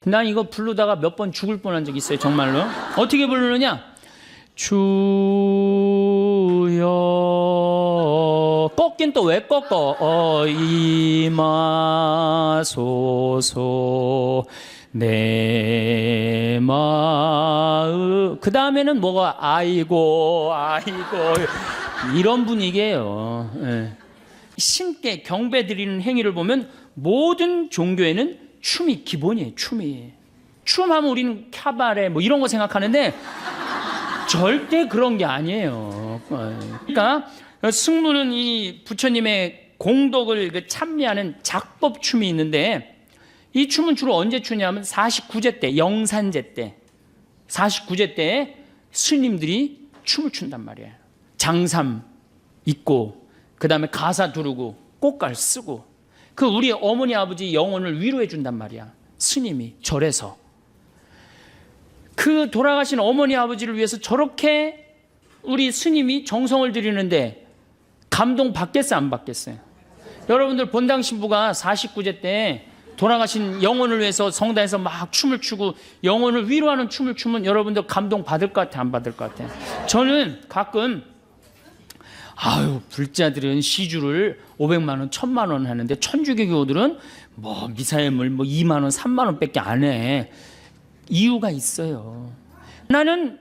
난 이거 부르다가 몇 번 죽을 뻔한 적 있어요, 정말로. 어떻게 부르느냐? 주여. 꺾긴 또 왜 꺾어? 임하소서 내 마음. 그 다음에는 뭐가 아이고 이런 분위기예요. 예. 신께 경배 드리는 행위를 보면 모든 종교에는 춤이 기본이에요. 춤하면 우리는 캬바레 뭐 이런 거 생각하는데 절대 그런 게 아니에요. 그러니까 승무는 이 부처님의 공덕을 찬미하는 작법춤이 있는데, 이 춤은 주로 언제 추냐면 49제 때, 영산제 때, 49제 때 스님들이 춤을 춘단 말이에요. 장삼 입고, 그 다음에 가사 두르고, 꽃갈 쓰고, 그 우리 어머니 아버지 영혼을 위로해 준단 말이야. 스님이 절에서. 그 돌아가신 어머니 아버지를 위해서 저렇게 우리 스님이 정성을 들이는데 감동 받겠어요, 안 받겠어요? 여러분들 본당 신부가 49제 때 돌아가신 영혼을 위해서 성당에서 막 춤을 추고 영혼을 위로하는 춤을 추면 여러분들 감동 받을 것 같아요, 안 받을 것 같아요? 저는 가끔 불자들은 시주를 500만 원, 1000만 원 하는데 천주교교들은 뭐 미사예물 뭐 2만 원, 3만 원 밖에 안 해. 이유가 있어요. 나는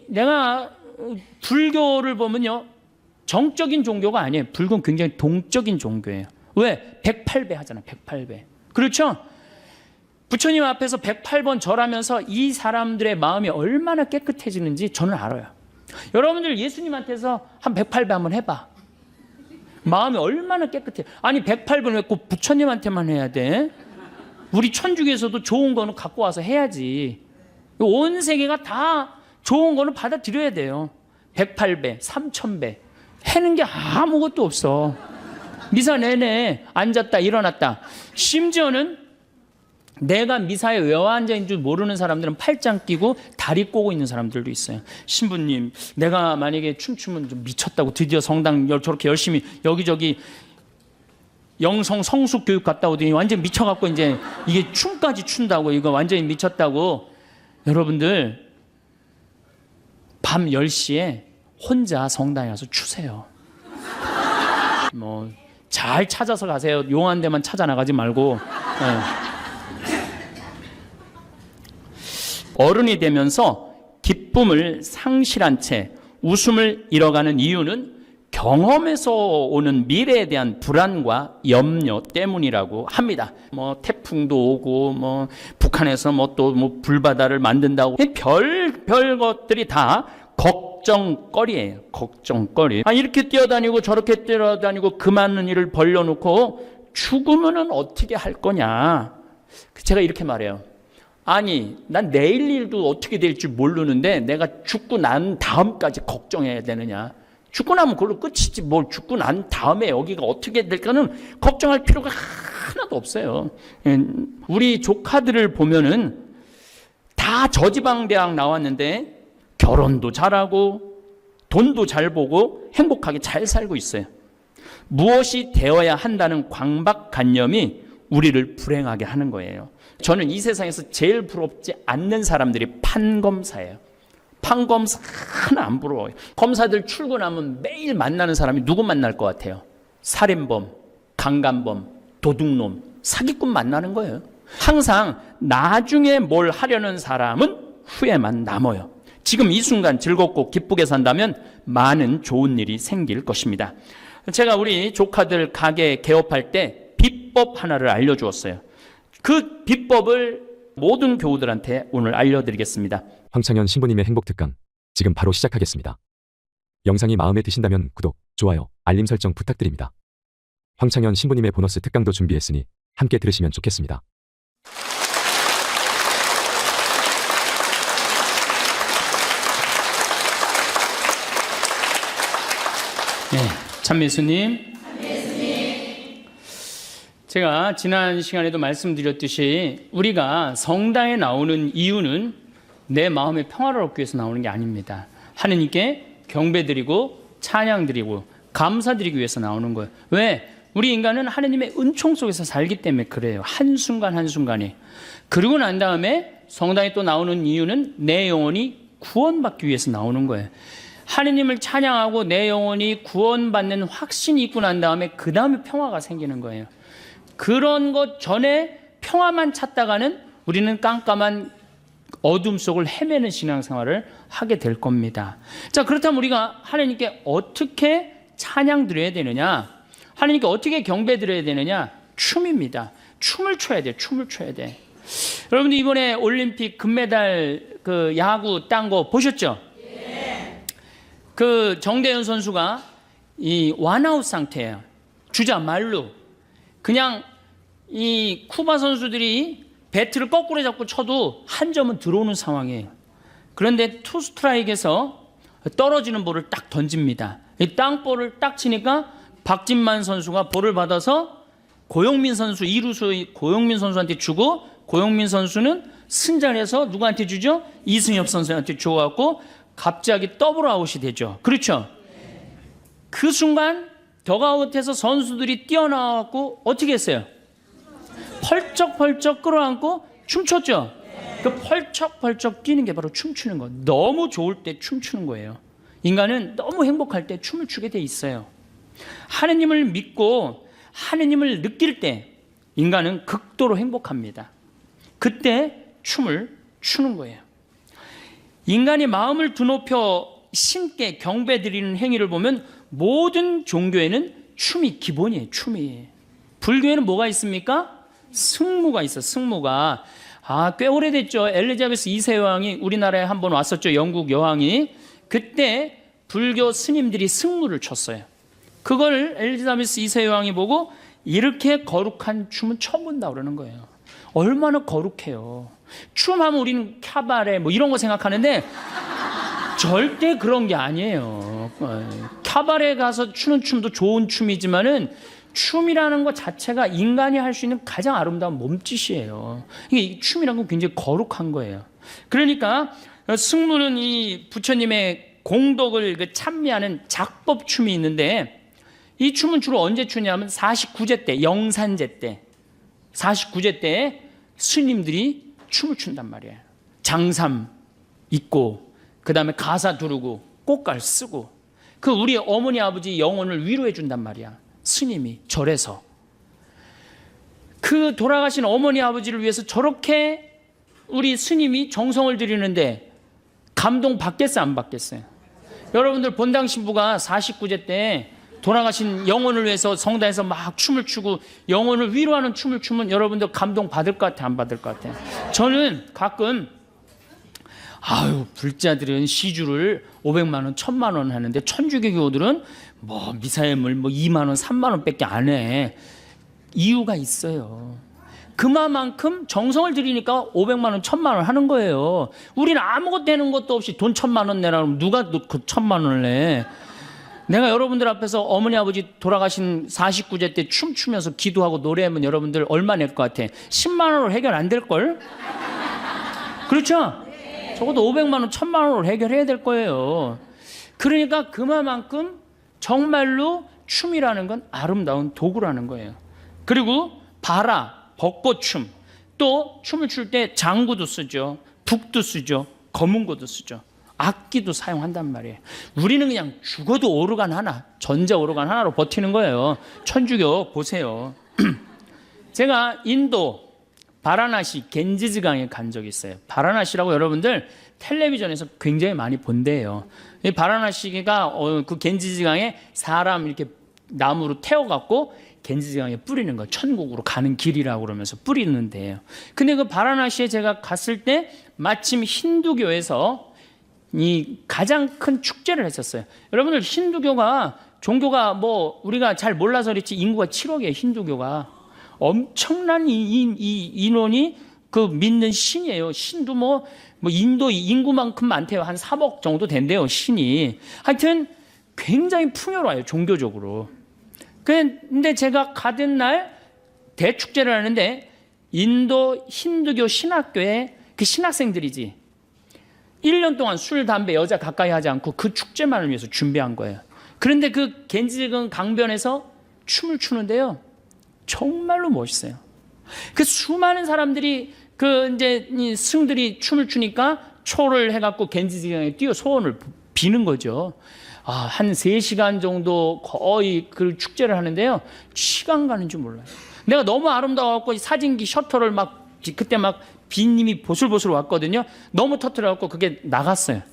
내가 불교를 보면요, 정적인 종교가 아니에요. 불교는 굉장히 동적인 종교예요. 왜? 108배 하잖아, 108배. 그렇죠? 부처님 앞에서 108번 절하면서 이 사람들의 마음이 얼마나 깨끗해지는지 저는 알아요. 여러분들 예수님한테서 한 108배 한번 해봐. 마음이 얼마나 깨끗해. 아니 108번 왜 꼭 부처님한테만 해야 돼? 우리 천주교에서도 좋은 거는 갖고 와서 해야지. 온 세계가 다 좋은 거는 받아들여야 돼요. 108배, 3000배 해는 게 아무것도 없어. 미사 내내 앉았다 일어났다. 심지어는 내가 미사에 왜 앉아있는 줄 모르는 사람들은 팔짱 끼고 다리 꼬고 있는 사람들도 있어요. 신부님, 내가 만약에 춤추면 좀 미쳤다고, 드디어 성당 저렇게 열심히 여기저기 영성 성숙 교육 갔다 오더니 완전 미쳐갖고 이제 이게 춤까지 춘다고, 이거 완전히 미쳤다고. 여러분들 밤 10시에 혼자 성당에 가서 추세요. 뭐 잘 찾아서 가세요. 용한 데만 찾아 나가지 말고. 네. 어른이 되면서 기쁨을 상실한 채 웃음을 잃어가는 이유는 경험에서 오는 미래에 대한 불안과 염려 때문이라고 합니다. 뭐 태풍도 오고 뭐 북한에서 뭐 또 뭐 불바다를 만든다고 별 것들이 다 걱정거리예요. 걱정거리. 이렇게 뛰어다니고 저렇게 뛰어다니고 그 많은 일을 벌려놓고 죽으면은 어떻게 할 거냐. 제가 이렇게 말해요. 아니, 난 내일 일도 어떻게 될지 모르는데 내가 죽고 난 다음까지 걱정해야 되느냐. 죽고 나면 그걸로 끝이지 뭘 죽고 난 다음에 여기가 어떻게 될까는 걱정할 필요가 하나도 없어요. 우리 조카들을 보면은 다 저지방대학 나왔는데 결혼도 잘하고 돈도 잘 보고 행복하게 잘 살고 있어요. 무엇이 되어야 한다는 강박관념이 우리를 불행하게 하는 거예요. 저는 이 세상에서 제일 부럽지 않는 사람들이 판검사예요. 판검사 하나 안 부러워요. 검사들 출근하면 매일 만나는 사람이 누구 만날 것 같아요? 살인범, 강간범, 도둑놈, 사기꾼 만나는 거예요. 항상 나중에 뭘 하려는 사람은 후회만 남아요. 지금 이 순간 즐겁고 기쁘게 산다면 많은 좋은 일이 생길 것입니다. 제가 우리 조카들 가게 개업할 때 비법 하나를 알려주었어요. 그 비법을 모든 교우들한테 오늘 알려드리겠습니다. 황창현 신부님의 행복특강 지금 바로 시작하겠습니다. 영상이 마음에 드신다면 구독, 좋아요, 알림 설정 부탁드립니다. 황창현 신부님의 보너스 특강도 준비했으니 함께 들으시면 좋겠습니다. 네, 참미수님. 제가 지난 시간에도 말씀드렸듯이 우리가 성당에 나오는 이유는 내 마음의 평화를 얻기 위해서 나오는 게 아닙니다. 하느님께 경배드리고 찬양드리고 감사드리기 위해서 나오는 거예요. 왜? 우리 인간은 하느님의 은총 속에서 살기 때문에 그래요. 한순간 한순간에. 그러고 난 다음에 성당에 또 나오는 이유는 내 영혼이 구원받기 위해서 나오는 거예요. 하느님을 찬양하고 내 영혼이 구원받는 확신이 있고 난 다음에 그 다음에 평화가 생기는 거예요. 그런 것 전에 평화만 찾다가는 우리는 깜깜한 어둠 속을 헤매는 신앙생활을 하게 될 겁니다. 자, 그렇다면 우리가 하나님께 어떻게 찬양 드려야 되느냐? 하나님께 어떻게 경배 드려야 되느냐? 춤입니다. 춤을 춰야 돼. 춤을 춰야 돼. 여러분들 이번에 올림픽 금메달 그 야구 딴 거 보셨죠? 그 정대현 선수가 이 원아웃 상태예요. 주자 말루. 그냥 이 쿠바 선수들이 배트를 거꾸로 잡고 쳐도 한 점은 들어오는 상황이에요. 그런데 투 스트라이크에서 떨어지는 볼을 딱 던집니다. 이 땅볼을 딱 치니까 박진만 선수가 볼을 받아서 고영민 선수, 이루수 고영민 선수한테 주고, 고영민 선수는 승자해서 누구한테 주죠? 이승엽 선수한테 줘갖고 갑자기 더블 아웃이 되죠. 그렇죠? 그 순간 덕아웃에서 선수들이 뛰어나와갖고 어떻게 했어요? 펄쩍펄쩍 끌어안고 춤췄죠? 그 펄쩍펄쩍 뛰는 게 바로 춤추는 거. 너무 좋을 때 춤추는 거예요. 인간은 너무 행복할 때 춤을 추게 돼 있어요. 하느님을 믿고 하느님을 느낄 때 인간은 극도로 행복합니다. 그때 춤을 추는 거예요. 인간이 마음을 드높여 신께 경배드리는 행위를 보면 모든 종교에는 춤이 기본이에요. 춤이. 불교에는 뭐가 있습니까? 승무가 있어. 승무가. 꽤 오래됐죠. 엘리자베스 2세 여왕이 우리나라에 한번 왔었죠. 영국 여왕이. 그때 불교 스님들이 승무를 췄어요. 그걸 엘리자베스 2세 여왕이 보고 이렇게 거룩한 춤은 처음 본다 그러는 거예요. 얼마나 거룩해요. 춤하면 우리는 캬바레 뭐 이런 거 생각하는데 절대 그런 게 아니에요. 캬바레 가서 추는 춤도 좋은 춤이지만은 춤이라는 것 자체가 인간이 할 수 있는 가장 아름다운 몸짓이에요. 이게 춤이라는 건 굉장히 거룩한 거예요. 그러니까 승무는 이 부처님의 공덕을 찬미하는 작법춤이 있는데 이 춤은 주로 언제 추냐면 49제 때, 영산제 때, 49제 때 스님들이 춤을 춘단 말이에요. 장삼 입고 그 다음에 가사 두르고 꽃갈 쓰고 그 우리 어머니 아버지 영혼을 위로해 준단 말이야. 스님이 절에서 그 돌아가신 어머니 아버지를 위해서 저렇게 우리 스님이 정성을 들이는데 감동 받겠어요, 안 받겠어요? 여러분들 본당 신부가 49제 때 돌아가신 영혼을 위해서 성당에서 막 춤을 추고 영혼을 위로하는 춤을 추면 여러분들 감동 받을 것 같아요, 안 받을 것 같아요? 저는 가끔 불자들은 시주를 500만 원, 1000만 원 하는데 천주교 교우들은 뭐 미사예물 뭐 2만 원, 3만 원밖에 안 해. 이유가 있어요. 그만큼 정성을 들이니까 500만 원, 1000만 원 하는 거예요. 우리는 아무것도 되는 것도 없이 돈 1000만 원 내라 그러면 누가 그 1000만 원을 내? 내가 여러분들 앞에서 어머니 아버지 돌아가신 49제 때 춤추면서 기도하고 노래하면 여러분들 얼마 낼 것 같아? 10만 원으로 해결 안 될걸? 그렇죠? 적어도 500만 원, 1000만 원으로 해결해야 될 거예요. 그러니까 그만큼 정말로 춤이라는 건 아름다운 도구라는 거예요. 그리고 바라, 벚꽃춤, 또 춤을 출 때 장구도 쓰죠. 북도 쓰죠. 검은고도 쓰죠. 악기도 사용한단 말이에요. 우리는 그냥 죽어도 오르간 하나, 전자 오르간 하나로 버티는 거예요. 천주교 보세요. 제가 인도 바라나시 겐지즈강에 간 적이 있어요. 바라나시라고 여러분들 텔레비전에서 굉장히 많이 본대요. 이 바라나시가 그 겐지즈강에 사람 이렇게 나무로 태워갖고 겐지즈강에 뿌리는 거, 천국으로 가는 길이라고 그러면서 뿌리는 데예요. 근데 그 바라나시에 제가 갔을 때 마침 힌두교에서 이 가장 큰 축제를 했었어요. 여러분들 힌두교가 종교가 뭐 우리가 잘 몰라서 그렇지 인구가 7억이에요. 힌두교가 엄청난 인원이 그 믿는 신이에요. 신도 뭐 인도 인구만큼 많대요. 한 3억 정도 된대요. 신이. 하여튼 굉장히 풍요로워요. 종교적으로. 근데 제가 가던 날 대축제를 하는데 인도 힌두교 신학교에 그 신학생들이지 1년 동안 술, 담배, 여자 가까이 하지 않고 그 축제만을 위해서 준비한 거예요. 그런데 그 겐지강 강변에서 춤을 추는데요. 정말로 멋있어요. 그 수많은 사람들이 그 이제 이 승들이 춤을 추니까 초를 해갖고 겐지스강에 뛰어 소원을 비는 거죠. 한 3시간 정도 거의 그 축제를 하는데요. 시간 가는 줄 몰라요. 내가 너무 아름다워갖고 사진기 셔터를 막 그때 막 비님이 보슬보슬 왔거든요. 너무 터뜨려갖고 그게 나갔어요.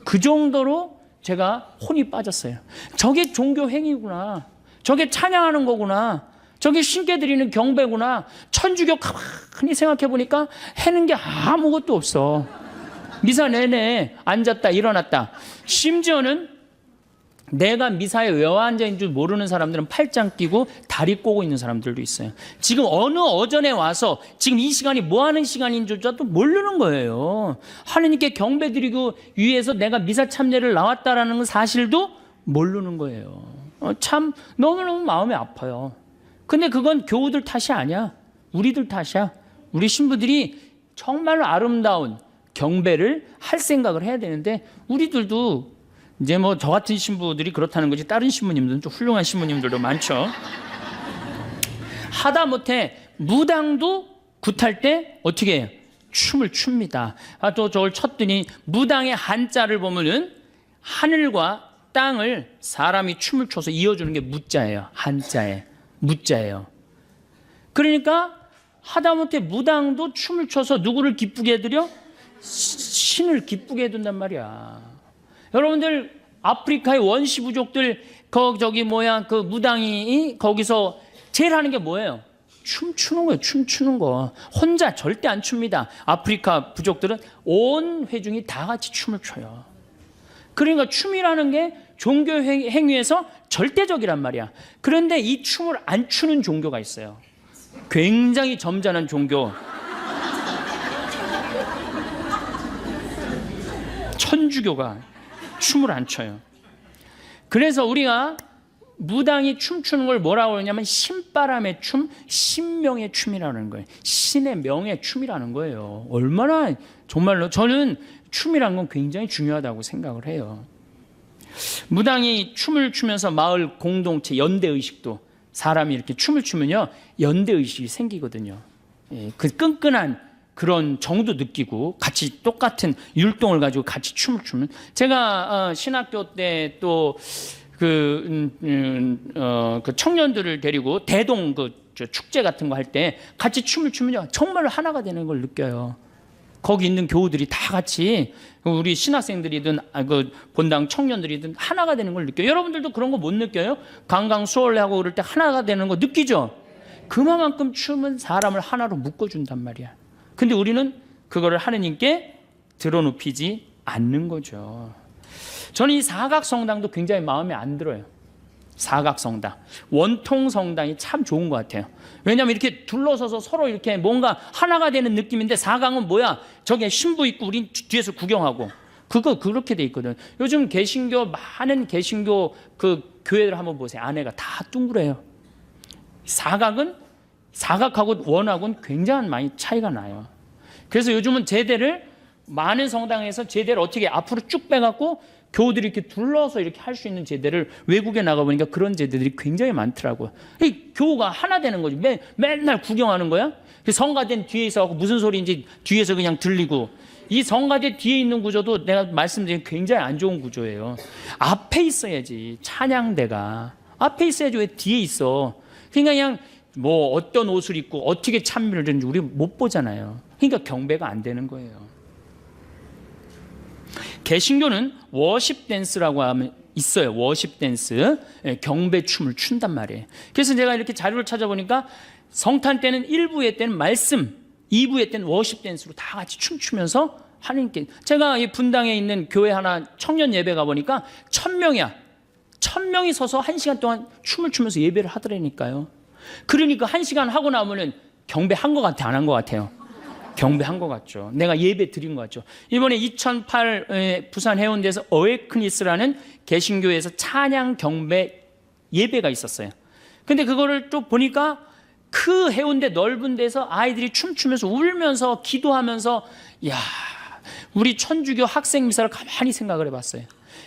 그 정도로 제가 혼이 빠졌어요. 저게 종교 행위구나. 저게 찬양하는 거구나. 저게 신께 드리는 경배구나. 천주교 가만히 생각해 보니까 해는 게 아무것도 없어. 미사 내내 앉았다 일어났다. 심지어는 내가 미사에 왜 앉아있는 줄 모르는 사람들은 팔짱 끼고 다리 꼬고 있는 사람들도 있어요. 지금 어느 어전에 와서 지금 이 시간이 뭐 하는 시간인 줄도 모르는 거예요. 하느님께 경배드리고 위해서 내가 미사 참례를 나왔다라는 사실도 모르는 거예요. 참 너무너무 마음이 아파요. 근데 그건 교우들 탓이 아니야. 우리들 탓이야. 우리 신부들이 정말 아름다운 경배를 할 생각을 해야 되는데 우리들도 이제 뭐 저 같은 신부들이 그렇다는 거지 다른 신부님들은 좀 훌륭한 신부님들도 많죠. 하다못해 무당도 굿할 때 어떻게 해요? 춤을 춥니다. 또 저걸 쳤더니 무당의 한자를 보면은 하늘과 땅을 사람이 춤을 춰서 이어주는 게 무자예요. 한자에 무자예요. 그러니까 하다못해 무당도 춤을 춰서 누구를 기쁘게 해드려? 신을 기쁘게 해둔단 말이야. 여러분들 아프리카의 원시 부족들 그 무당이 거기서 제일 하는 게 뭐예요? 춤추는 거예요. 춤추는 거. 혼자 절대 안 춥니다. 아프리카 부족들은 온 회중이 다 같이 춤을 춰요. 그러니까 춤이라는 게 종교 행위에서 절대적이란 말이야. 그런데 이 춤을 안 추는 종교가 있어요. 굉장히 점잖은 종교. 천주교가 춤을 안 춰요. 그래서 우리가 무당이 춤추는 걸 뭐라고 그러냐면 신바람의 춤, 신명의 춤이라는 거예요. 신의 명의 춤이라는 거예요. 얼마나 정말로 저는 춤이란 건 굉장히 중요하다고 생각을 해요. 무당이 춤을 추면서 마을 공동체 연대의식도 사람이 이렇게 춤을 추면요 연대의식이 생기거든요. 그 끈끈한 그런 정도 느끼고 같이 똑같은 율동을 가지고 같이 춤을 추면 제가 신학교 때 또 그 청년들을 데리고 대동 축제 같은 거 할 때 같이 춤을 추면요 정말 하나가 되는 걸 느껴요. 거기 있는 교우들이 다 같이 우리 신학생들이든 그 본당 청년들이든 하나가 되는 걸 느껴요. 여러분들도 그런 거 못 느껴요? 강강 수월래하고 그럴 때 하나가 되는 거 느끼죠? 그만큼 춤은 사람을 하나로 묶어준단 말이야. 근데 우리는 그거를 하느님께 드러눕히지 않는 거죠. 저는 이 사각성당도 굉장히 마음에 안 들어요. 사각성당. 원통성당이 참 좋은 것 같아요. 왜냐하면 이렇게 둘러서서 서로 이렇게 뭔가 하나가 되는 느낌인데 사각은 뭐야? 저게 신부 있고 우린 뒤에서 구경하고. 그거 그렇게 돼 있거든. 요즘 많은 개신교 그 교회들 한번 보세요. 안에가 다 둥그래요. 사각하고 원하고는 굉장히 많이 차이가 나요. 그래서 요즘은 제대를 많은 성당에서 제대를 어떻게 앞으로 쭉 빼갖고 교우들이 이렇게 둘러서 이렇게 할 수 있는 제대를 외국에 나가보니까 그런 제대들이 굉장히 많더라고요. 이 교우가 하나 되는 거지. 맨날 구경하는 거야? 성가대 뒤에 있어갖고 무슨 소리인지 뒤에서 그냥 들리고 이 성가대 뒤에 있는 구조도 내가 말씀드린 굉장히 안 좋은 구조예요. 앞에 있어야지. 찬양대가 앞에 있어야지 왜 뒤에 있어? 그러니까 그냥 뭐 어떤 옷을 입고 어떻게 찬미를 드는지 우리 못 보잖아요. 그러니까 경배가 안 되는 거예요. 개신교는 워십 댄스라고 하면 있어요. 워십 댄스, 경배 춤을 춘단 말이에요. 그래서 제가 이렇게 자료를 찾아보니까 성탄 때는 1부의 때는 말씀, 2부의 때는 워십 댄스로 다 같이 춤추면서 하나님께. 제가 이 분당에 있는 교회 하나 청년 예배 가보니까 1000명이야. 1000명이 서서 1시간 동안 춤을 추면서 예배를 하더라니까요. 그러니까 1시간 하고 나면은 경배한 것 같아, 안 한 것 같아요? 경배한 것 같죠. 내가 예배 드린 것 같죠. 이번에 2008 부산 해운대에서 어웨크니스라는 개신교에서 찬양 경배 예배가 있었어요. 근데 그거를 또 보니까 그 해운대 넓은 데서 아이들이 춤추면서 울면서 기도하면서 야, 우리 천주교 학생 미사를 가만히 생각을 해봤어요.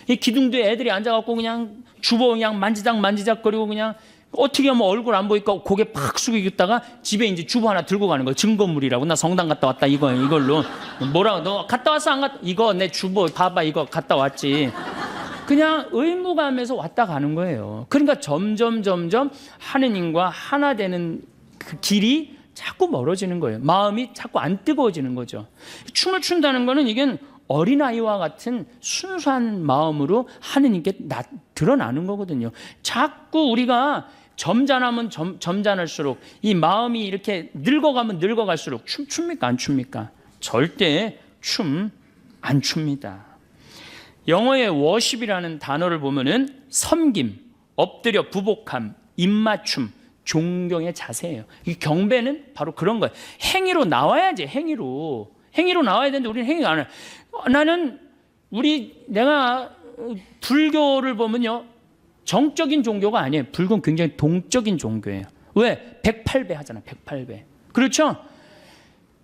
이 기둥도에 애들이 앉아갖고 그냥 주보 그냥 만지작거리고 그냥 어떻게 하면 얼굴 안 보이니까 고개 팍 숙이고 있다가 집에 이제 주보 하나 들고 가는 거예요. 증거물이라고. 나 성당 갔다 왔다 이걸로. 뭐라고 너 갔다 왔어 안 갔다? 이거 내 주보 봐봐 이거 갔다 왔지. 그냥 의무감에서 왔다 가는 거예요. 그러니까 점점 하느님과 하나 되는 그 길이 자꾸 멀어지는 거예요. 마음이 자꾸 안 뜨거워지는 거죠. 춤을 춘다는 거는 이게 어린아이와 같은 순수한 마음으로 하느님께 드러나는 거거든요. 자꾸 우리가 점잖으면 점잖을수록 이 마음이 이렇게 늙어가면 늙어갈수록 춥니까 안 춥니까? 절대 춤 안 춥니다. 영어의 worship이라는 단어를 보면은 섬김, 엎드려 부복함, 입맞춤, 존경의 자세예요. 이 경배는 바로 그런 거예요. 행위로 나와야지. 행위로 나와야 되는데 우리는 행위가 안 해요. 나는 내가 불교를 보면요, 정적인 종교가 아니에요. 불교는 굉장히 동적인 종교예요. 왜? 108배 하잖아. 108배. 그렇죠?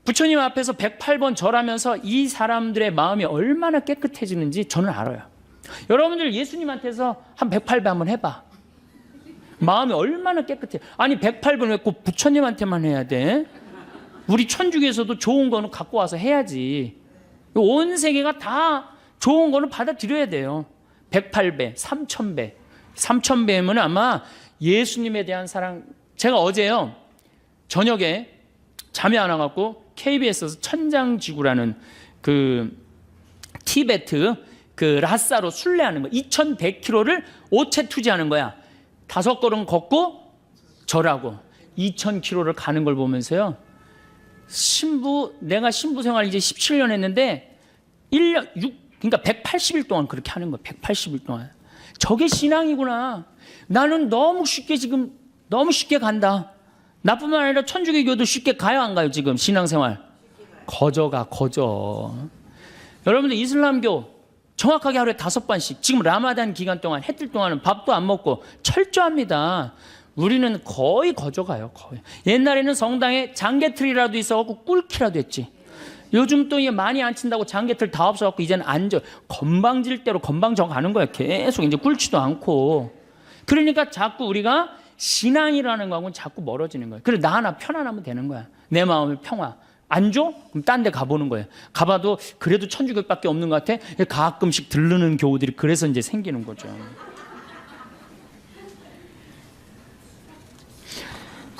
부처님 앞에서 108번 절하면서 이 사람들의 마음이 얼마나 깨끗해지는지 저는 알아요. 여러분들 예수님한테서 한 108배 한번 해봐. 마음이 얼마나 깨끗해. 아니 108번 왜 꼭 부처님한테만 해야 돼? 우리 천주교에서도 좋은 거는 갖고 와서 해야지. 온 세계가 다 좋은 거는 받아들여야 돼요. 108배, 3000배. 3000배면 아마 예수님에 대한 사랑. 제가 어제요, 저녁에 잠이 안 와갖고 KBS에서 천장지구라는 그 티베트 그 라사로 순례하는 거 2100km를 오체 투지하는 거야. 5걸음 걷고 절하고 2000km를 가는 걸 보면서요, 내가 신부 생활 이제 17년 했는데 그러니까 180일 동안 그렇게 하는 거야. 180일 동안. 저게 신앙이구나. 나는 너무 쉽게 간다. 나뿐만 아니라 천주교도 쉽게 가요 안 가요? 지금 신앙생활 거저. 여러분들 이슬람교 정확하게 하루에 5번씩 지금 라마단 기간 동안 해뜰 동안은 밥도 안 먹고 철저합니다. 우리는 거의 거저가요. 거의. 옛날에는 성당에 장개틀이라도 있어갖고 꿀키라도 했지. 요즘 또 이게 많이 안 친다고 장개틀 다 없어갖고 이제는 건방질대로 건방져 가는 거야. 계속 이제 꿀지도 않고. 그러니까 자꾸 우리가 신앙이라는 거하고는 자꾸 멀어지는 거예요. 그래 나 하나 편안하면 되는 거야. 내 마음을 평화. 안 줘? 그럼 딴 데 가보는 거예요. 가봐도 그래도 천주교밖에 없는 것 같아. 가끔씩 들르는 교우들이 그래서 이제 생기는 거죠.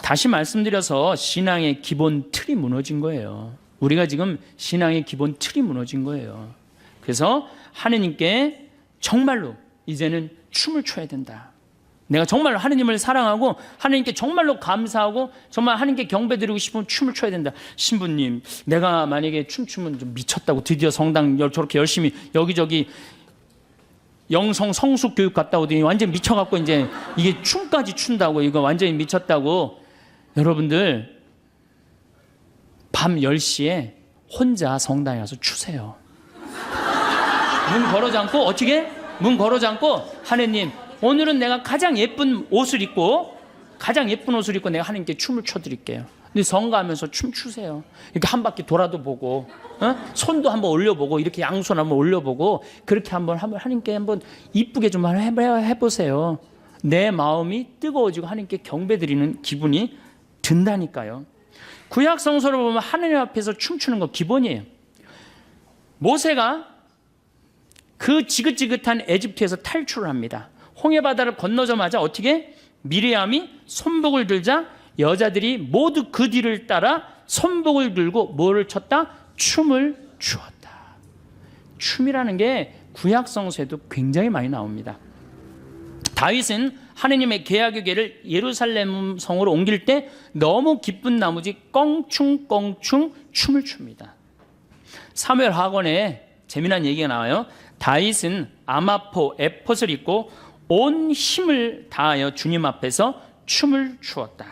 다시 말씀드려서 신앙의 기본 틀이 무너진 거예요. 우리가 지금 신앙의 기본 틀이 무너진 거예요. 그래서 하느님께 정말로 이제는 춤을 춰야 된다. 내가 정말로 하느님을 사랑하고 하느님께 정말로 감사하고 정말 하느님께 경배드리고 싶으면 춤을 춰야 된다. 신부님, 내가 만약에 춤추면 좀 미쳤다고 드디어 성당 저렇게 열심히 여기저기 영성 성숙 교육 갔다 오더니 완전 미쳐갖고 이제 이게 춤까지 춘다고 이거 완전히 미쳤다고. 여러분들 밤 10시에 혼자 성당에 가서 추세요. 문 걸어 잠고 하느님, 오늘은 내가 가장 예쁜 옷을 입고 내가 하나님께 춤을 춰드릴게요. 근데 성가하면서 춤추세요. 이렇게 한 바퀴 돌아도 보고, 손도 한번 올려보고, 이렇게 양손 한번 올려보고, 그렇게 한번 하나님께 한번 이쁘게 좀 해보세요. 내 마음이 뜨거워지고 하나님께 경배드리는 기분이 든다니까요. 구약 성서를 보면 하느님 앞에서 춤추는 거 기본이에요. 모세가 그 지긋지긋한 에집트에서 탈출을 합니다. 홍해바다를 건너자마자 어떻게? 미리암이 손복을 들자 여자들이 모두 그 뒤를 따라 손복을 들고 뭐를 췄다? 춤을 추었다. 춤이라는 게 구약 성서에도 굉장히 많이 나옵니다. 다윗은 하느님의 계약의 궤를 예루살렘 성으로 옮길 때 너무 기쁜 나머지 껑충껑충 춤을 춥니다. 사무엘 하건에 재미난 얘기가 나와요. 다윗은 아마포 에봇을 입고 온 힘을 다하여 주님 앞에서 춤을 추었다.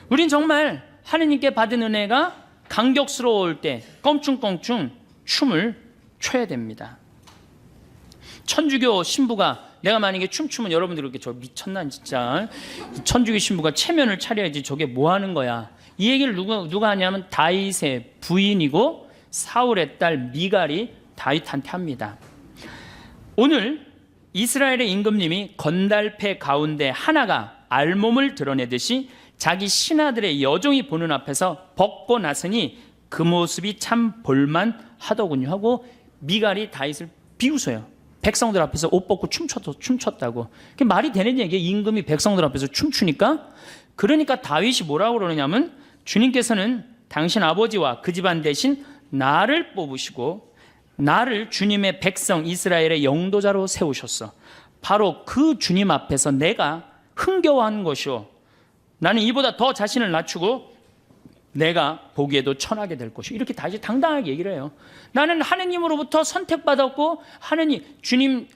우린 정말 하느님께 받은 은혜가 감격스러울 때 껑충껑충 춤을 춰야 됩니다. 천주교 신부가 내가 만약에 춤추면 여러분들 이렇게 저 미쳤나 진짜. 천주교 신부가 체면을 차려야지 저게 뭐 하는 거야. 이 얘기를 누가 하냐면 다윗의 부인이고 사울의 딸 미갈이 다윗한테 합니다. 오늘 이스라엘의 임금님이 건달패 가운데 하나가 알몸을 드러내듯이 자기 신하들의 여종이 보는 앞에서 벗고 났으니 그 모습이 참 볼만하더군요 하고 미갈이 다윗을 비웃어요. 백성들 앞에서 옷 벗고 춤췄다고. 그게 말이 되는 얘기예요. 임금이 백성들 앞에서 춤추니까. 그러니까 다윗이 뭐라고 그러냐면 주님께서는 당신 아버지와 그 집안 대신 나를 뽑으시고 나를 주님의 백성 이스라엘의 영도자로 세우셨어. 바로 그 주님 앞에서 내가 흥겨워한 것이오. 나는 이보다 더 자신을 낮추고 내가 보기에도 천하게 될 것이오. 이렇게 다시 당당하게 얘기를 해요. 나는 하느님으로부터 선택받았고 하느님 주님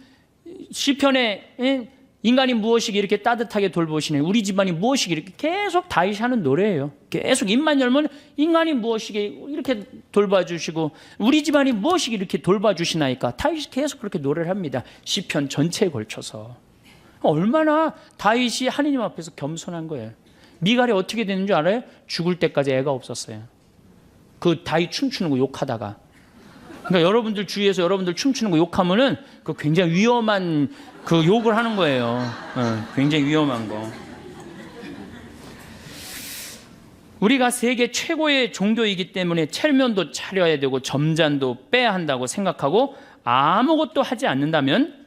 시편에 인간이 무엇이기 이렇게 따뜻하게 돌보시네. 우리 집안이 무엇이기 이렇게 계속 다윗이 하는 노래예요. 계속 입만 열면 인간이 무엇이기 이렇게 돌봐주시고 우리 집안이 무엇이기 이렇게 돌봐주시나이까. 다윗이 계속 그렇게 노래를 합니다. 시편 전체에 걸쳐서. 얼마나 다윗이 하느님 앞에서 겸손한 거예요. 미갈이 어떻게 되는 줄 알아요? 죽을 때까지 애가 없었어요. 그 다윗 춤추는 거 욕하다가. 그러니까 여러분들 주위에서 여러분들 춤추는 거 욕하면은 그 굉장히 위험한 그 욕을 하는 거예요. 굉장히 위험한 거. 우리가 세계 최고의 종교이기 때문에 체면도 차려야 되고 점잔도 빼야 한다고 생각하고 아무것도 하지 않는다면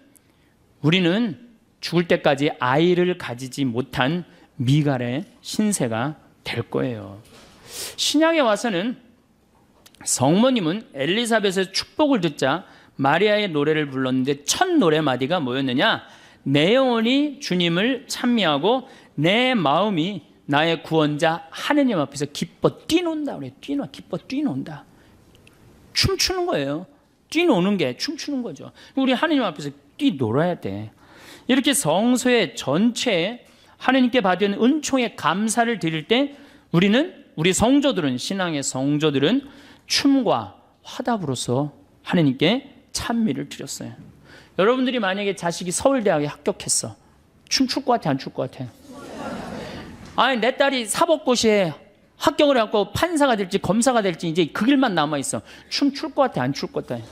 우리는 죽을 때까지 아이를 가지지 못한 미갈의 신세가 될 거예요. 신약에 와서는 성모님은 엘리사벳의 축복을 듣자 마리아의 노래를 불렀는데 첫 노래마디가 뭐였느냐? 내 영혼이 주님을 찬미하고 내 마음이 나의 구원자 하느님 앞에서 기뻐 뛰논다. 그래. 기뻐 뛰논다. 춤추는 거예요. 뛰노는 게 춤추는 거죠. 우리 하느님 앞에서 뛰놀아야 돼. 이렇게 성소의 전체에 하느님께 받은 은총에 감사를 드릴 때 우리 성도들은 신앙의 성도들은 춤과 화답으로서 하느님께 찬미를 드렸어요. 여러분들이 만약에 자식이 서울대학에 합격했어. 춤출 것 같아 안 출 것 같아? 아니 내 딸이 사법고시에 합격을 해갖고 판사가 될지 검사가 될지 이제 그 길만 남아있어. 춤출 것 같아 안 출 것 같아?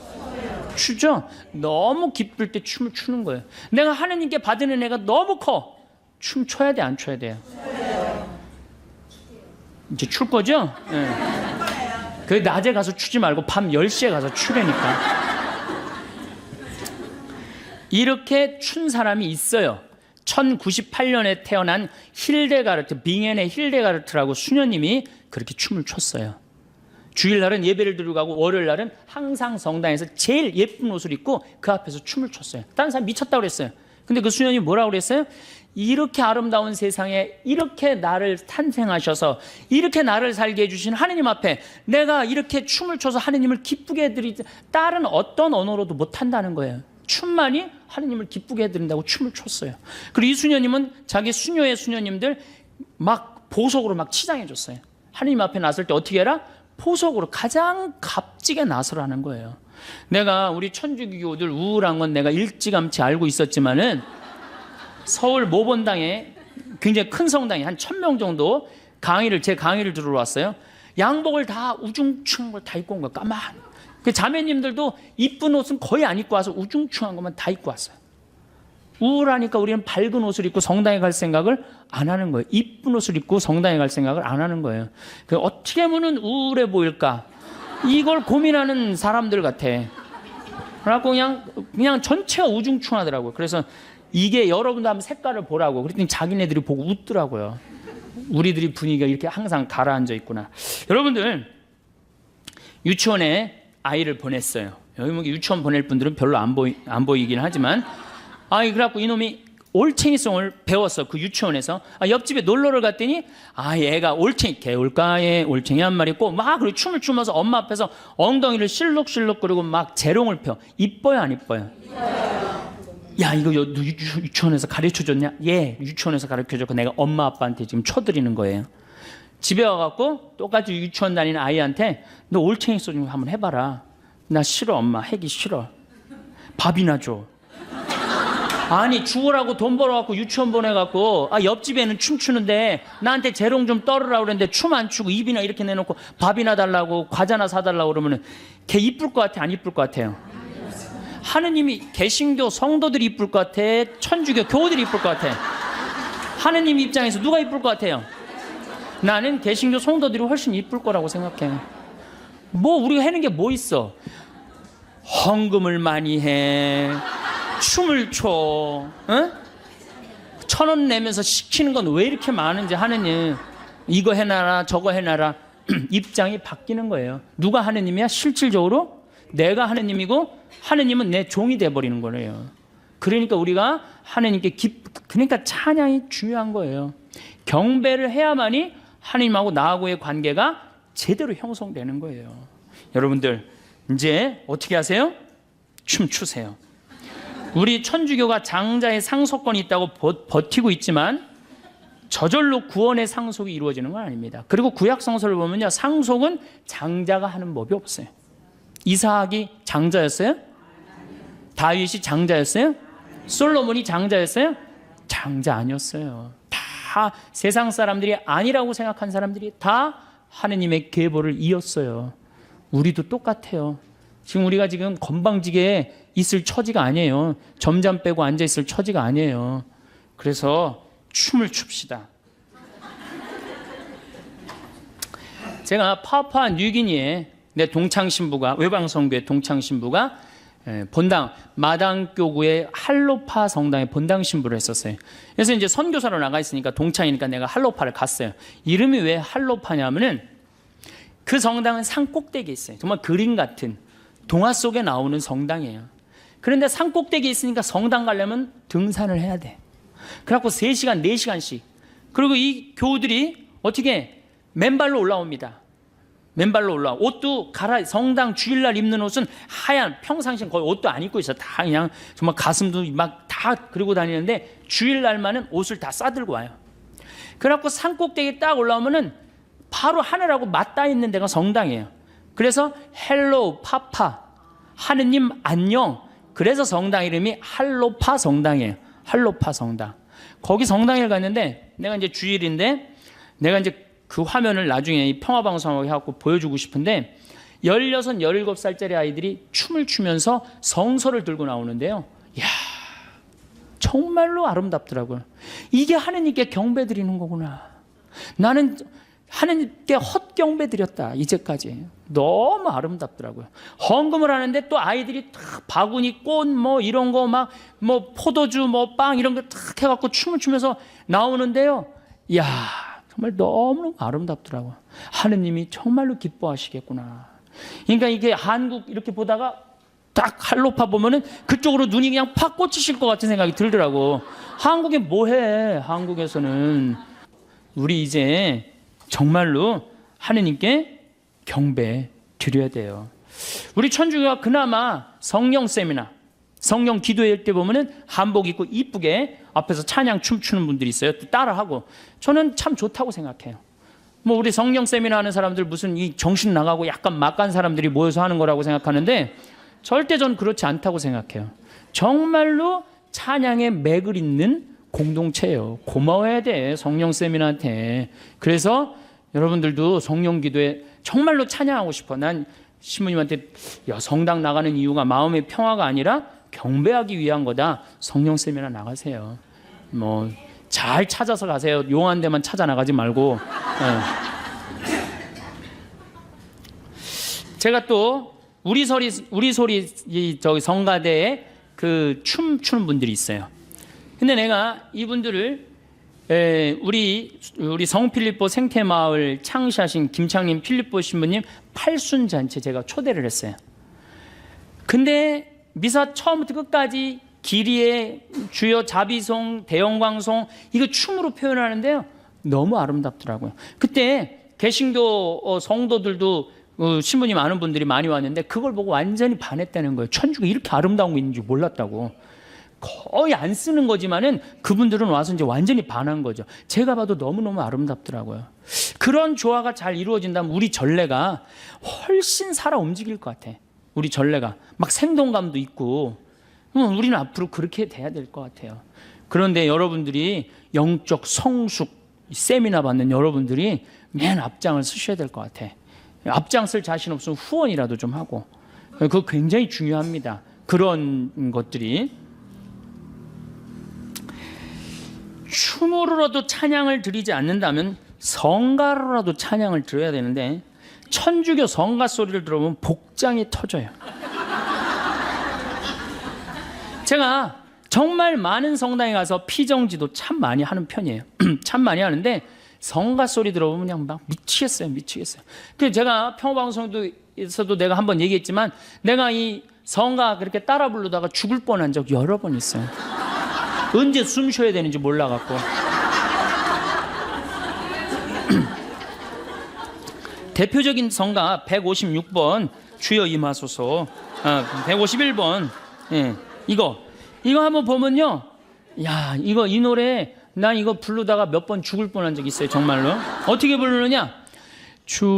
추죠? 너무 기쁠 때 춤을 추는 거예요. 내가 하느님께 받은 은혜가 너무 커. 춤춰야 돼 안 춰야 돼요? 이제 출 거죠? 네. 그 낮에 가서 추지 말고 밤 10시에 가서 추라니까. 이렇게 춘 사람이 있어요. 1098년에 태어난 힐데가르트, 빙엔의 힐데가르트라고 수녀님이 그렇게 춤을 췄어요. 주일날은 예배를 드리고 가고 월요일날은 항상 성당에서 제일 예쁜 옷을 입고 그 앞에서 춤을 췄어요. 다른 사람 미쳤다고 그랬어요. 근데 그 수녀님이 뭐라고 그랬어요? 이렇게 아름다운 세상에 이렇게 나를 탄생하셔서 이렇게 나를 살게 해주신 하느님 앞에 내가 이렇게 춤을 춰서 하느님을 기쁘게 해드리지 다른 어떤 언어로도 못한다는 거예요. 춤만이 하느님을 기쁘게 해드린다고 춤을 췄어요. 그리고 이 수녀님은 자기 수녀의 수녀님들 막 보석으로 막 치장해줬어요. 하느님 앞에 나설 때 어떻게 해라? 보석으로 가장 값지게 나서라는 거예요. 내가 우리 천주교들 우울한 건 내가 일찌감치 알고 있었지만은 서울 모본당에 굉장히 큰 성당에 한 1000명 정도 제 강의를 들으러 왔어요. 양복을 다 우중충한 걸 다 입고 온 거야. 까만. 그 자매님들도 이쁜 옷은 거의 안 입고 와서 우중충한 것만 다 입고 왔어요. 우울하니까 우리는 밝은 옷을 입고 성당에 갈 생각을 안 하는 거예요. 이쁜 옷을 입고 성당에 갈 생각을 안 하는 거예요. 그 어떻게 하면 우울해 보일까? 이걸 고민하는 사람들 같아. 그래갖고 그냥 전체가 우중충하더라고요. 그래서 이게 여러분도 한번 색깔을 보라고. 그랬더니 자기네들이 보고 웃더라고요. 우리들이 분위기가 이렇게 항상 가라앉아 있구나. 여러분들 유치원에 아이를 보냈어요. 여기 뭐 유치원 보낼 분들은 별로 안 보이긴 하지만 그래갖고 이놈이 올챙이송을 배웠어. 그 유치원에서. 옆집에 놀러를 갔더니 얘가 개울가에 올챙이 한 마리 있고 막 그리고 춤을 추면서 엄마 앞에서 엉덩이를 실룩실룩 그리고 막 재롱을 펴. 이뻐요 안 이뻐요? 야 이거 너 유치원에서 가르쳐줬냐? 예, 유치원에서 가르쳐줬고 내가 엄마 아빠한테 지금 쳐드리는 거예요. 집에 와갖고 똑같이 유치원 다니는 아이한테 너 올챙이 소 좀 한번 해봐라. 나 싫어 엄마. 하기 싫어. 밥이나 줘. 아니 죽으라고 돈 벌어갖고 유치원 보내갖고 옆집에는 춤추는데 나한테 재롱 좀 떨으라고 그랬는데 춤 안 추고 입이나 이렇게 내놓고 밥이나 달라고 과자나 사달라고 그러면은 걔 이쁠 것 같아 안 이쁠 것 같아요? 하느님이 개신교 성도들이 이쁠 것 같아? 천주교 교우들이 이쁠 것 같아? 하느님 입장에서 누가 이쁠 것 같아요? 나는 개신교 성도들이 훨씬 이쁠 거라고 생각해. 뭐 우리가 하는 게 뭐 있어? 헌금을 많이 해, 춤을 춰, 어? 1,000원 내면서 시키는 건 왜 이렇게 많은지 하느님 이거 해놔라 저거 해놔라. 입장이 바뀌는 거예요. 누가 하느님이야? 실질적으로 내가 하느님이고 하느님은 내 종이 돼버리는 거예요. 그러니까 우리가 하느님께 그러니까 찬양이 중요한 거예요. 경배를 해야만이 하느님하고 나하고의 관계가 제대로 형성되는 거예요. 여러분들 이제 어떻게 하세요? 춤추세요. 우리 천주교가 장자의 상속권이 있다고 버티고 있지만 저절로 구원의 상속이 이루어지는 건 아닙니다. 그리고 구약 성서를 보면요, 상속은 장자가 하는 법이 없어요. 이삭이 장자였어요? 다윗이 장자였어요? 솔로몬이 장자였어요? 장자 아니었어요. 다 세상 사람들이 아니라고 생각한 사람들이 다 하느님의 계보를 이었어요. 우리도 똑같아요. 지금 우리가 지금 건방지게 있을 처지가 아니에요. 점잠 빼고 앉아 있을 처지가 아니에요. 그래서 춤을 춥시다. 제가 파푸아 뉴기니에 내 동창신부가, 외방성교회 동창신부가 본당 마당교구의 할로파 성당에 본당 신부를 했었어요. 그래서 이제 선교사로 나가 있으니까 동창이니까 내가 할로파를 갔어요. 이름이 왜 할로파냐면은 그 성당은 산 꼭대기에 있어요. 정말 그림 같은 동화 속에 나오는 성당이에요. 그런데 산 꼭대기에 있으니까 성당 가려면 등산을 해야 돼. 그래갖고 3시간, 4시간씩. 그리고 이 교우들이 어떻게 맨발로 올라옵니다. 맨발로 올라와. 옷도 성당 주일날 입는 옷은 하얀, 평상시엔 거의 옷도 안 입고 있어. 다 그냥 정말 가슴도 막 다 그리고 다니는데 주일날만은 옷을 다 싸들고 와요. 그래갖고 산 꼭대기에 딱 올라오면은 바로 하늘하고 맞닿아 있는 데가 성당이에요. 그래서 헬로 파파, 하느님 안녕. 그래서 성당 이름이 할로파 성당이에요. 할로파 성당. 거기 성당에 갔는데 내가 이제 주일인데 내가 이제 그 화면을 나중에 이 평화방송하고 해갖고 보여주고 싶은데 16, 17살짜리 아이들이 춤을 추면서 성서를 들고 나오는데요. 이야, 정말로 아름답더라고요. 이게 하느님께 경배 드리는 거구나. 나는 하느님께 헛경배 드렸다. 이제까지. 너무 아름답더라고요. 헌금을 하는데 또 아이들이 탁 바구니 꽃 뭐 이런 거 막 뭐 포도주 뭐 빵 이런 거 탁 해갖고 춤을 추면서 나오는데요. 이야, 정말 너무 아름답더라고요. 하느님이 정말로 기뻐하시겠구나. 그러니까 이게 한국 이렇게 보다가 딱 할로파 보면은 그쪽으로 눈이 그냥 팍 꽂히실 것 같은 생각이 들더라고. 한국에 뭐해? 한국에서는 우리 이제 정말로 하느님께 경배 드려야 돼요. 우리 천주교가 그나마 성령 세미나, 성령 기도회 때 보면은 한복 입고 이쁘게 앞에서 찬양 춤추는 분들이 있어요. 또 따라하고. 저는 참 좋다고 생각해요. 뭐 우리 성령 세미나 하는 사람들 무슨 이 정신 나가고 약간 막간 사람들이 모여서 하는 거라고 생각하는데 절대 전 그렇지 않다고 생각해요. 정말로 찬양에 맥을 잇는 공동체예요. 고마워해야 돼, 성령 세미나한테. 그래서 여러분들도 성령 기도에 정말로 찬양하고 싶어. 난 신부님한테 야, 성당 나가는 이유가 마음의 평화가 아니라 경배하기 위한 거다. 성령 세미나 나가세요. 뭐 잘 찾아서 가세요. 용한 데만 찾아 나가지 말고. 제가 또 우리 소리 저기 성가대에 그 춤추는 분들이 있어요. 근데 내가 이분들을 우리 성필립보 생태마을 창시하신 김창림 필립보 신부님 팔순잔치 제가 초대를 했어요. 근데 미사 처음부터 끝까지 기리에 주여 자비송, 대영광송 이거 춤으로 표현하는데요. 너무 아름답더라고요. 그때 개신교 성도들도 신부님 아는 분들이 많이 왔는데 그걸 보고 완전히 반했다는 거예요. 천주가 이렇게 아름다운 거 있는지 몰랐다고. 거의 안 쓰는 거지만은 그분들은 와서 이제 완전히 반한 거죠. 제가 봐도 너무너무 아름답더라고요. 그런 조화가 잘 이루어진다면 우리 전례가 훨씬 살아 움직일 것 같아. 우리 전례가 막 생동감도 있고 우리는 앞으로 그렇게 돼야 될 것 같아요. 그런데 여러분들이 영적 성숙 세미나 받는 여러분들이 맨 앞장을 쓰셔야 될 것 같아. 앞장 쓸 자신 없으면 후원이라도 좀 하고. 그거 굉장히 중요합니다. 그런 것들이. 춤으로라도 찬양을 드리지 않는다면 성가로라도 찬양을 드려야 되는데 천주교 성가 소리를 들어보면 복장이 터져요. 제가 정말 많은 성당에 가서 피정지도 참 많이 하는 편이에요. 참 많이 하는데 성가 소리 들어보면 그냥 막 미치겠어요. 그래서 제가 평화방송에서도 내가 한번 얘기했지만 내가 이 성가 그렇게 따라 부르다가 죽을 뻔한 적 여러 번 있어요. 언제 숨 쉬어야 되는지 몰라갖고. 대표적인 성가 156번 주여 임하소서, 151번 이거 한번 보면요, 야 이 노래 난 이거 부르다가 몇 번 죽을 뻔한 적 있어요. 정말로. 어떻게 부르느냐, 주여,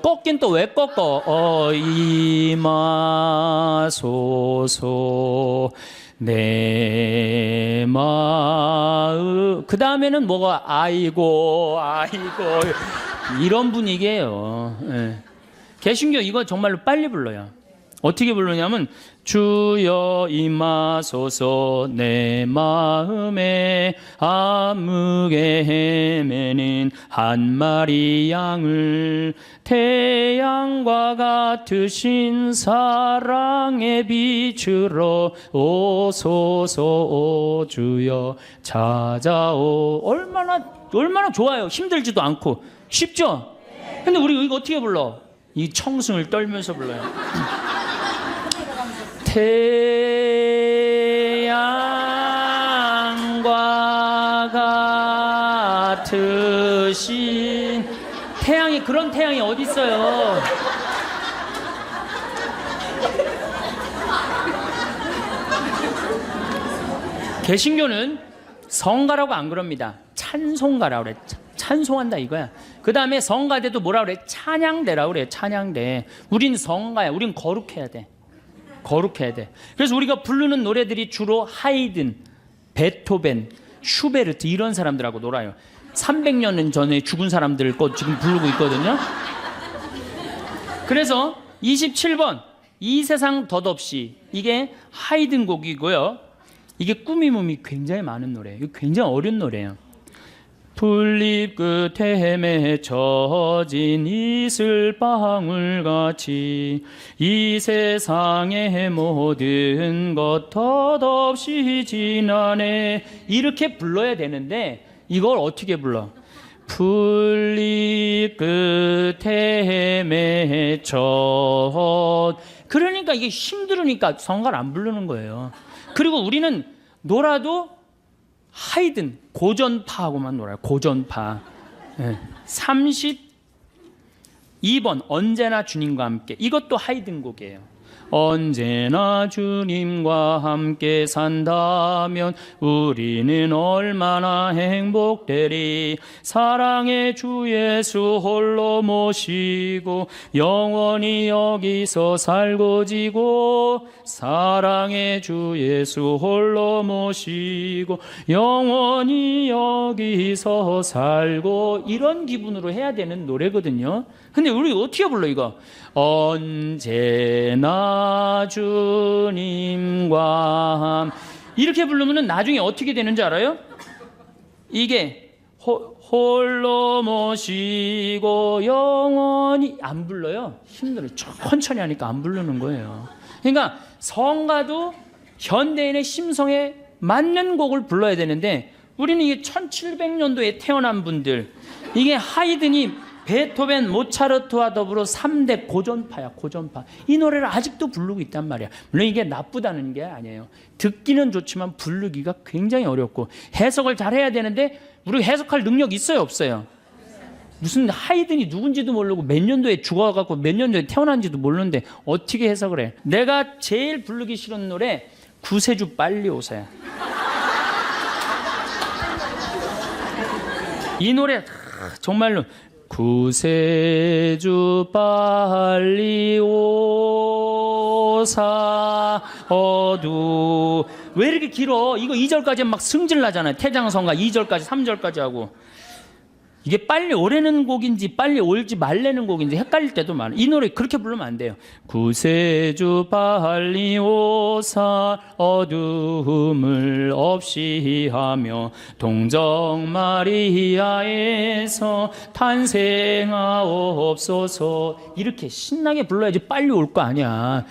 꺾긴 또 왜 꺾어, 임하소서 내 마음. 그 다음에는 뭐가 아이고 이런 분위기예요. 개신교 이거 정말로 빨리 불러요. 어떻게 부르냐면 주여 임하소서 내 마음에 암흑에 헤매는 한 마리 양을 태양과 같으신 사랑의 빛으로 오소서 오 주여 찾아오. 얼마나 좋아요. 힘들지도 않고 쉽죠? 근데 우리 이거 어떻게 불러? 이 청승을 떨면서 불러요. 태양과 같으신, 태양이, 그런 태양이 어디 있어요? 개신교는 성가라고 안 그럽니다. 찬송가라고 그래. 찬송한다 이거야. 그 다음에 성가대도 뭐라 그래? 찬양대라고 그래. 찬양대. 우린 성가야. 우린 거룩해야 돼. 그래서 우리가 부르는 노래들이 주로 하이든, 베토벤, 슈베르트 이런 사람들하고 놀아요. 300년 전에 죽은 사람들 거 지금 부르고 있거든요. 그래서 27번 이 세상 덧없이, 이게 하이든 곡이고요. 이게 꾸밈음이 굉장히 많은 노래예요. 이거 굉장히 어려운 노래예요. 풀잎 끝에 맺혀진 이슬방울같이 이 세상의 모든 것 덧없이 지나네. 이렇게 불러야 되는데 이걸 어떻게 불러? 풀잎 끝에 맺혀. 그러니까 이게 힘들으니까 성가를 안 부르는 거예요. 그리고 우리는 놀아도 하이든, 고전파하고만 놀아요. 고전파. 32번 언제나 주님과 함께. 이것도 하이든 곡이에요. 언제나 주님과 함께 산다면 우리는 얼마나 행복되리. 사랑의 주 예수 홀로 모시고 영원히 여기서 살고 지고. 사랑의 주 예수 홀로 모시고 영원히 여기서 살고. 이런 기분으로 해야 되는 노래거든요. 근데 우리 어떻게 불러 이거? 언제나 주님과 이렇게 부르면 나중에 어떻게 되는지 알아요? 이게 홀로 모시고 영원히. 안 불러요. 힘들어요. 천천히 하니까 안 부르는 거예요. 그러니까 성가도 현대인의 심성에 맞는 곡을 불러야 되는데 우리는 이게 1700년도에 태어난 분들, 이게 하이든이 베토벤, 모차르트와 더불어 3대 고전파야. 고전파. 이 노래를 아직도 부르고 있단 말이야. 물론 이게 나쁘다는 게 아니에요. 듣기는 좋지만 부르기가 굉장히 어렵고 해석을 잘해야 되는데 우리 해석할 능력 있어요 없어요? 무슨 하이든이 누군지도 모르고 몇 년도에 죽어갖고 몇 년도에 태어난지도 모르는데 어떻게 해석을 해? 내가 제일 부르기 싫은 노래 구세주 빨리 오세요. 이 노래 정말로 구세주 빨리 오사 어두. 왜 이렇게 길어? 이거 2절까지 막 승질 나잖아요. 태장성가 2절까지 3절까지 하고. 이게 빨리 오래는 곡인지 빨리 올지 말래는 곡인지 헷갈릴 때도 많아요. 이 노래 그렇게 부르면 안 돼요. 구세주 빨리 오사 어둠을 없이 하며 동정 마리아에서 탄생하옵소서. 이렇게 신나게 불러야지 빨리 올 거 아니야.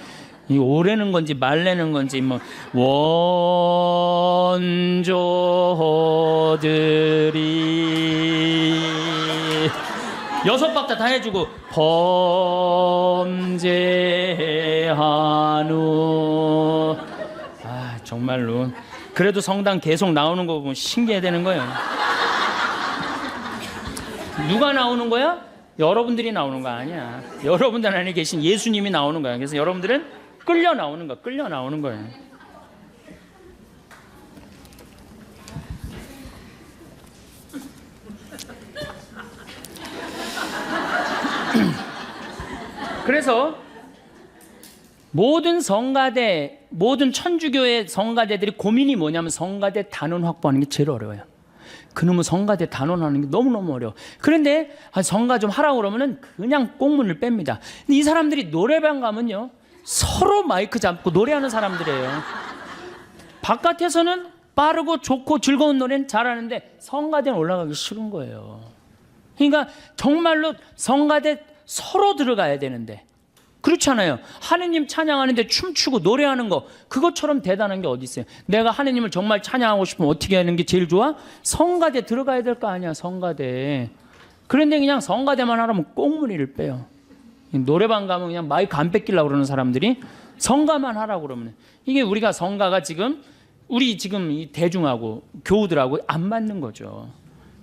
이 오래는 건지 말래는 건지 뭐 원조들이 6박자 다 해주고 범죄한후. 아 정말로 그래도 성당 계속 나오는 거 보면 신기해 되는 거예요. 누가 나오는 거야? 여러분들이 나오는 거 아니야. 여러분들 안에 계신 예수님이 나오는 거야. 그래서 여러분들은 끌려 나오는 거, 끌려 나오는 거예요. 그래서 모든 성가대, 모든 천주교의 성가대들이 고민이 뭐냐면 성가대 단원 확보하는 게 제일 어려워요. 그놈의 성가대 단원하는 게 너무너무 어려워. 그런데 성가 좀 하라고 그러면은 그냥 꽁문을 뺍니다. 근데 이 사람들이 노래방 가면요, 서로 마이크 잡고 노래하는 사람들이에요. 바깥에서는 빠르고 좋고 즐거운 노래는 잘하는데 성가대는 올라가기 싫은 거예요. 그러니까 정말로 성가대 서로 들어가야 되는데 그렇잖아요. 하느님 찬양하는데 춤추고 노래하는 거 그것처럼 대단한 게 어디 있어요. 내가 하느님을 정말 찬양하고 싶으면 어떻게 하는 게 제일 좋아? 성가대 들어가야 될 거 아니야. 성가대. 그런데 그냥 성가대만 하라면 꽁무니를 빼요. 노래방 가면 그냥 마이크 안 뺏기려고 그러는 사람들이 성가만 하라고 그러면 이게 우리가 성가가 지금 우리 지금 이 대중하고 교우들하고 안 맞는 거죠.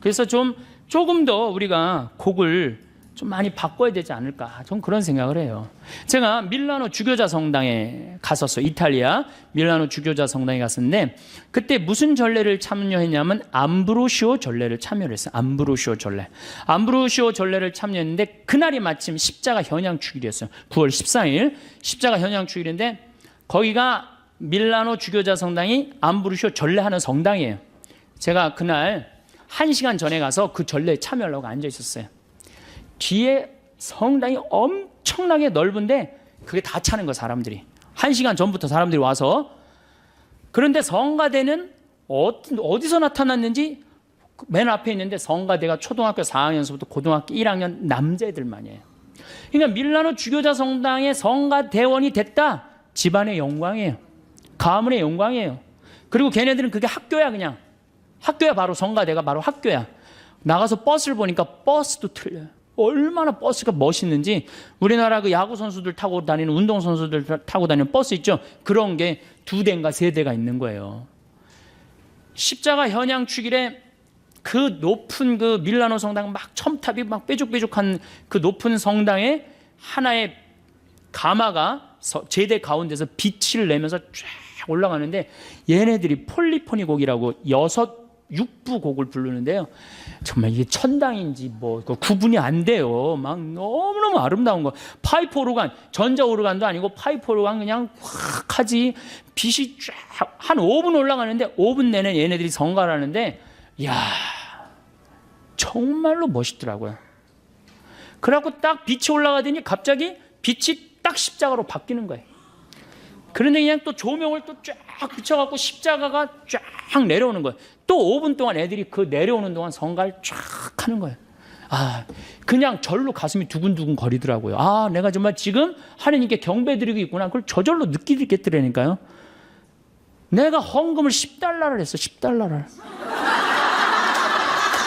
그래서 조금 더 우리가 곡을 좀 많이 바꿔야 되지 않을까, 전 그런 생각을 해요. 제가 밀라노 주교자 성당에 갔었어요. 이탈리아 밀라노 주교자 성당에 갔었는데 그때 무슨 전례를 참여했냐면 암브로시오 전례를 참여를 했어요. 암브로시오 전례. 암브로시오 전례를 참여했는데 그날이 마침 십자가 현양 주일이었어요. 9월 14일 십자가 현양 주일인데 거기가 밀라노 주교자 성당이 암브로시오 전례하는 성당이에요. 제가 그날 1시간 전에 가서 그 전례에 참여하려고 앉아 있었어요. 뒤에 성당이 엄청나게 넓은데 그게 다 차는 거야, 사람들이. 1시간 전부터 사람들이 와서. 그런데 성가대는 어디서 나타났는지 맨 앞에 있는데 성가대가 초등학교 4학년서부터 고등학교 1학년 남자애들만이에요. 그러니까 밀라노 주교자 성당의 성가대원이 됐다. 집안의 영광이에요. 가문의 영광이에요. 그리고 걔네들은 그게 학교야. 그냥 학교야. 바로 성가대가 바로 학교야. 나가서 버스를 보니까 버스도 틀려요. 얼마나 버스가 멋있는지. 우리나라 그 야구 선수들 타고 다니는, 운동 선수들 타고 다니는 버스 있죠? 그런 게 2대인가 3대가 있는 거예요. 십자가 현양 축일에 그 높은 그 밀라노 성당 막 첨탑이 막 뾰족뾰족한 그 높은 성당에 하나의 가마가 제대 가운데서 빛을 내면서 쫙 올라가는데 얘네들이 폴리포니 곡이라고 6부 곡을 부르는데요. 정말 이게 천당인지 뭐 구분이 안 돼요. 막 너무너무 아름다운 거. 파이프 오르간, 전자 오르간도 아니고 파이프 오르간 그냥 확 하지. 빛이 쫙 한 5분 올라가는데 5분 내내 얘네들이 성가를 하는데 이야 정말로 멋있더라고요. 그래갖고 딱 빛이 올라가더니 갑자기 빛이 딱 십자가로 바뀌는 거예요. 그런데 그냥 또 조명을 또 쫙 비춰갖고 십자가가 쫙 내려오는 거예요. 또 5분 동안 애들이 그 내려오는 동안 성가를 쫙 하는 거예요. 아, 그냥 절로 가슴이 두근두근 거리더라고요. 아, 내가 정말 지금 하나님께 경배드리고 있구나. 그걸 저절로 느끼겠더라니까요. 내가 헌금을 10달러를 했어. 10달러를.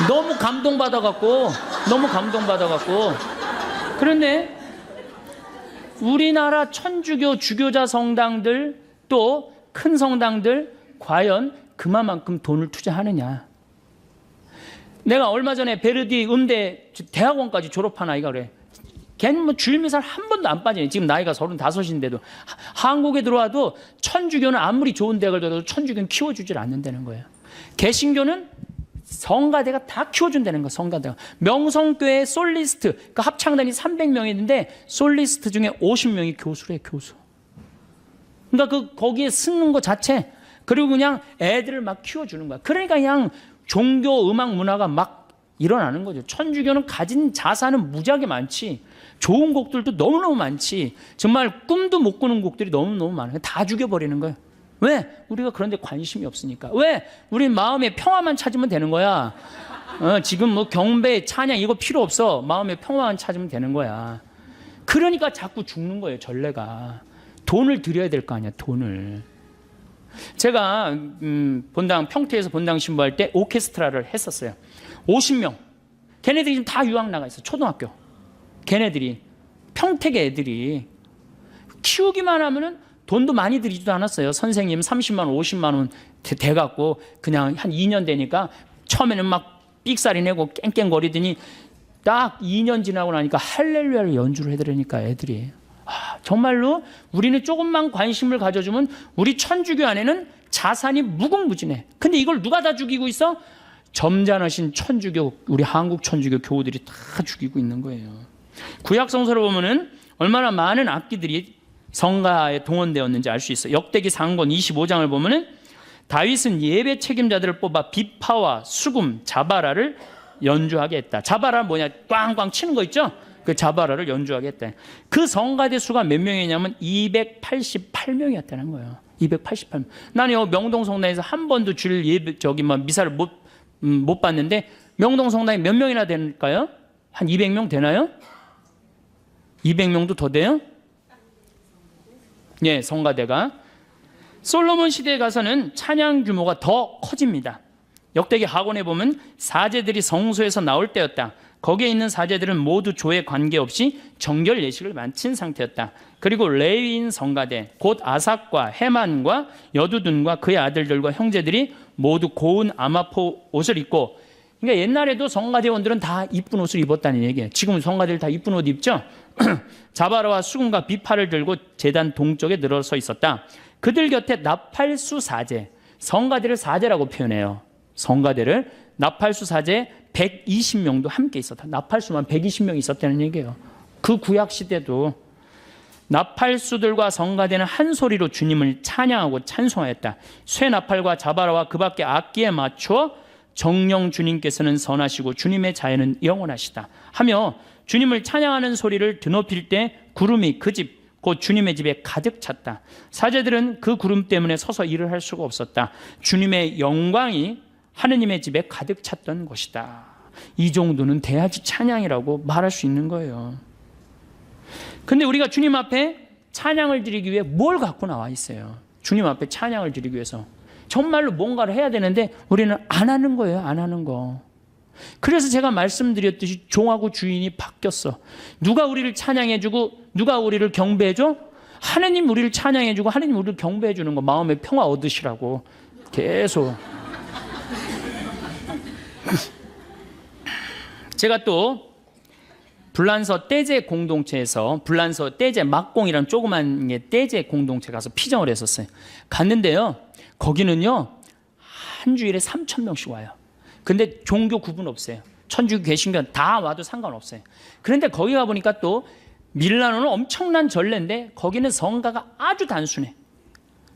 너무 감동받아갖고. 그런데 우리나라 천주교 주교자 성당들 또 큰 성당들 과연 그만큼 돈을 투자하느냐. 내가 얼마 전에 베르디 음대 대학원까지 졸업한 아이가 그래. 걔는 뭐 주일미사를 한 번도 안 빠지네. 지금 나이가 35인데도 한국에 들어와도 천주교는 아무리 좋은 대학을 들어도 천주교는 키워주질 않는다는 거예요. 개신교는 성가대가 다 키워준다는 거야. 성가대가. 명성교회 솔리스트, 그러니까 합창단이 300명이 있는데 솔리스트 중에 50명이 교수래. 교수. 그러니까 거기에 쓰는 거 자체, 그리고 그냥 애들을 막 키워주는 거야. 그러니까 그냥 종교 음악 문화가 막 일어나는 거죠. 천주교는 가진 자산은 무지하게 많지, 좋은 곡들도 너무너무 많지, 정말 꿈도 못 꾸는 곡들이 너무너무 많아요. 다 죽여버리는 거예요. 왜? 우리가 그런 데 관심이 없으니까. 왜? 우리 마음의 평화만 찾으면 되는 거야. 지금 뭐 경배, 찬양 이거 필요 없어. 마음의 평화만 찾으면 되는 거야. 그러니까 자꾸 죽는 거예요, 전례가. 돈을 들여야 될 거 아니야, 돈을. 제가 본당 평택에서 본당 신부할 때 오케스트라를 했었어요. 50명. 걔네들이 지금 다 유학 나가 있어. 초등학교. 걔네들이 평택의 애들이 키우기만 하면은 돈도 많이 들이지도 않았어요. 선생님 30만 원, 50만 원 돼갖고 그냥 한 2년 되니까 처음에는 막 삑사리 내고 깽깽거리더니 딱 2년 지나고 나니까 할렐루야를 연주를 해드리니까 애들이 정말로 우리는 조금만 관심을 가져주면 우리 천주교 안에는 자산이 무궁무진해. 근데 이걸 누가 다 죽이고 있어? 점잖으신 천주교, 우리 한국 천주교 교우들이 다 죽이고 있는 거예요. 구약 성서를 보면은 얼마나 많은 악기들이 성가에 동원되었는지 알 수 있어요. 역대기 상권 25장을 보면은 다윗은 예배 책임자들을 뽑아 비파와 수금, 자바라를 연주하게 했다. 자바라 뭐냐? 꽝꽝 치는 거 있죠? 그 자바라를 연주하게 했다. 그 성가대 수가 몇 명이냐면 288명이었다는 거예요. 288명. 나는 명동 성당에서 한 번도 주일 예배 미사를 못 봤는데 명동 성당에 몇 명이나 될까요? 한 200명 되나요? 200명도 더 돼요? 예, 성가대가. 솔로몬 시대에 가서는 찬양 규모가 더 커집니다. 역대기 하곤에 보면 사제들이 성소에서 나올 때였다. 거기에 있는 사제들은 모두 조에 관계없이 정결 예식을 마친 상태였다. 그리고 레위인 성가대 곧 아삭과 헤만과 여두둔과 그의 아들들과 형제들이 모두 고운 아마포 옷을 입고, 그러니까 옛날에도 성가대원들은 다 이쁜 옷을 입었다는 얘기예요. 지금은 성가대들 다 이쁜 옷 입죠? 자바라와 수금과 비파를 들고 제단 동쪽에 늘어서 있었다. 그들 곁에 나팔수 사제, 성가대를 사제라고 표현해요. 성가대를 나팔수 사제 120명도 함께 있었다. 나팔수만 120명 있었다는 얘기예요. 그 구약 시대도 나팔수들과 성가대는 한 소리로 주님을 찬양하고 찬송하였다. 쇠 나팔과 자바라와 그 밖에 악기에 맞추어 정령 주님께서는 선하시고 주님의 자애는 영원하시다 하며 주님을 찬양하는 소리를 드높일 때 구름이 그 집 곧 주님의 집에 가득 찼다. 사제들은 그 구름 때문에 서서 일을 할 수가 없었다. 주님의 영광이 하느님의 집에 가득 찼던 것이다. 이 정도는 돼야지 찬양이라고 말할 수 있는 거예요. 근데 우리가 주님 앞에 찬양을 드리기 위해 뭘 갖고 나와 있어요? 주님 앞에 찬양을 드리기 위해서 정말로 뭔가를 해야 되는데 우리는 안 하는 거예요. 안 하는 거. 그래서 제가 말씀드렸듯이 종하고 주인이 바뀌었어. 누가 우리를 찬양해주고 누가 우리를 경배해줘? 하느님 우리를 찬양해주고 하느님 우리를 경배해주는 거. 마음의 평화 얻으시라고 계속. 제가 또 불란서 떼제 공동체에서 불란서 떼제 막공이라는 조그만 떼제 공동체 가서 피정을 했었어요. 갔는데요, 거기는요 한 주일에 3,000명씩 와요. 근데 종교 구분 없어요. 천주교 개신교 다 와도 상관없어요. 그런데 거기 가보니까 또 밀라노는 엄청난 전례인데 거기는 성가가 아주 단순해.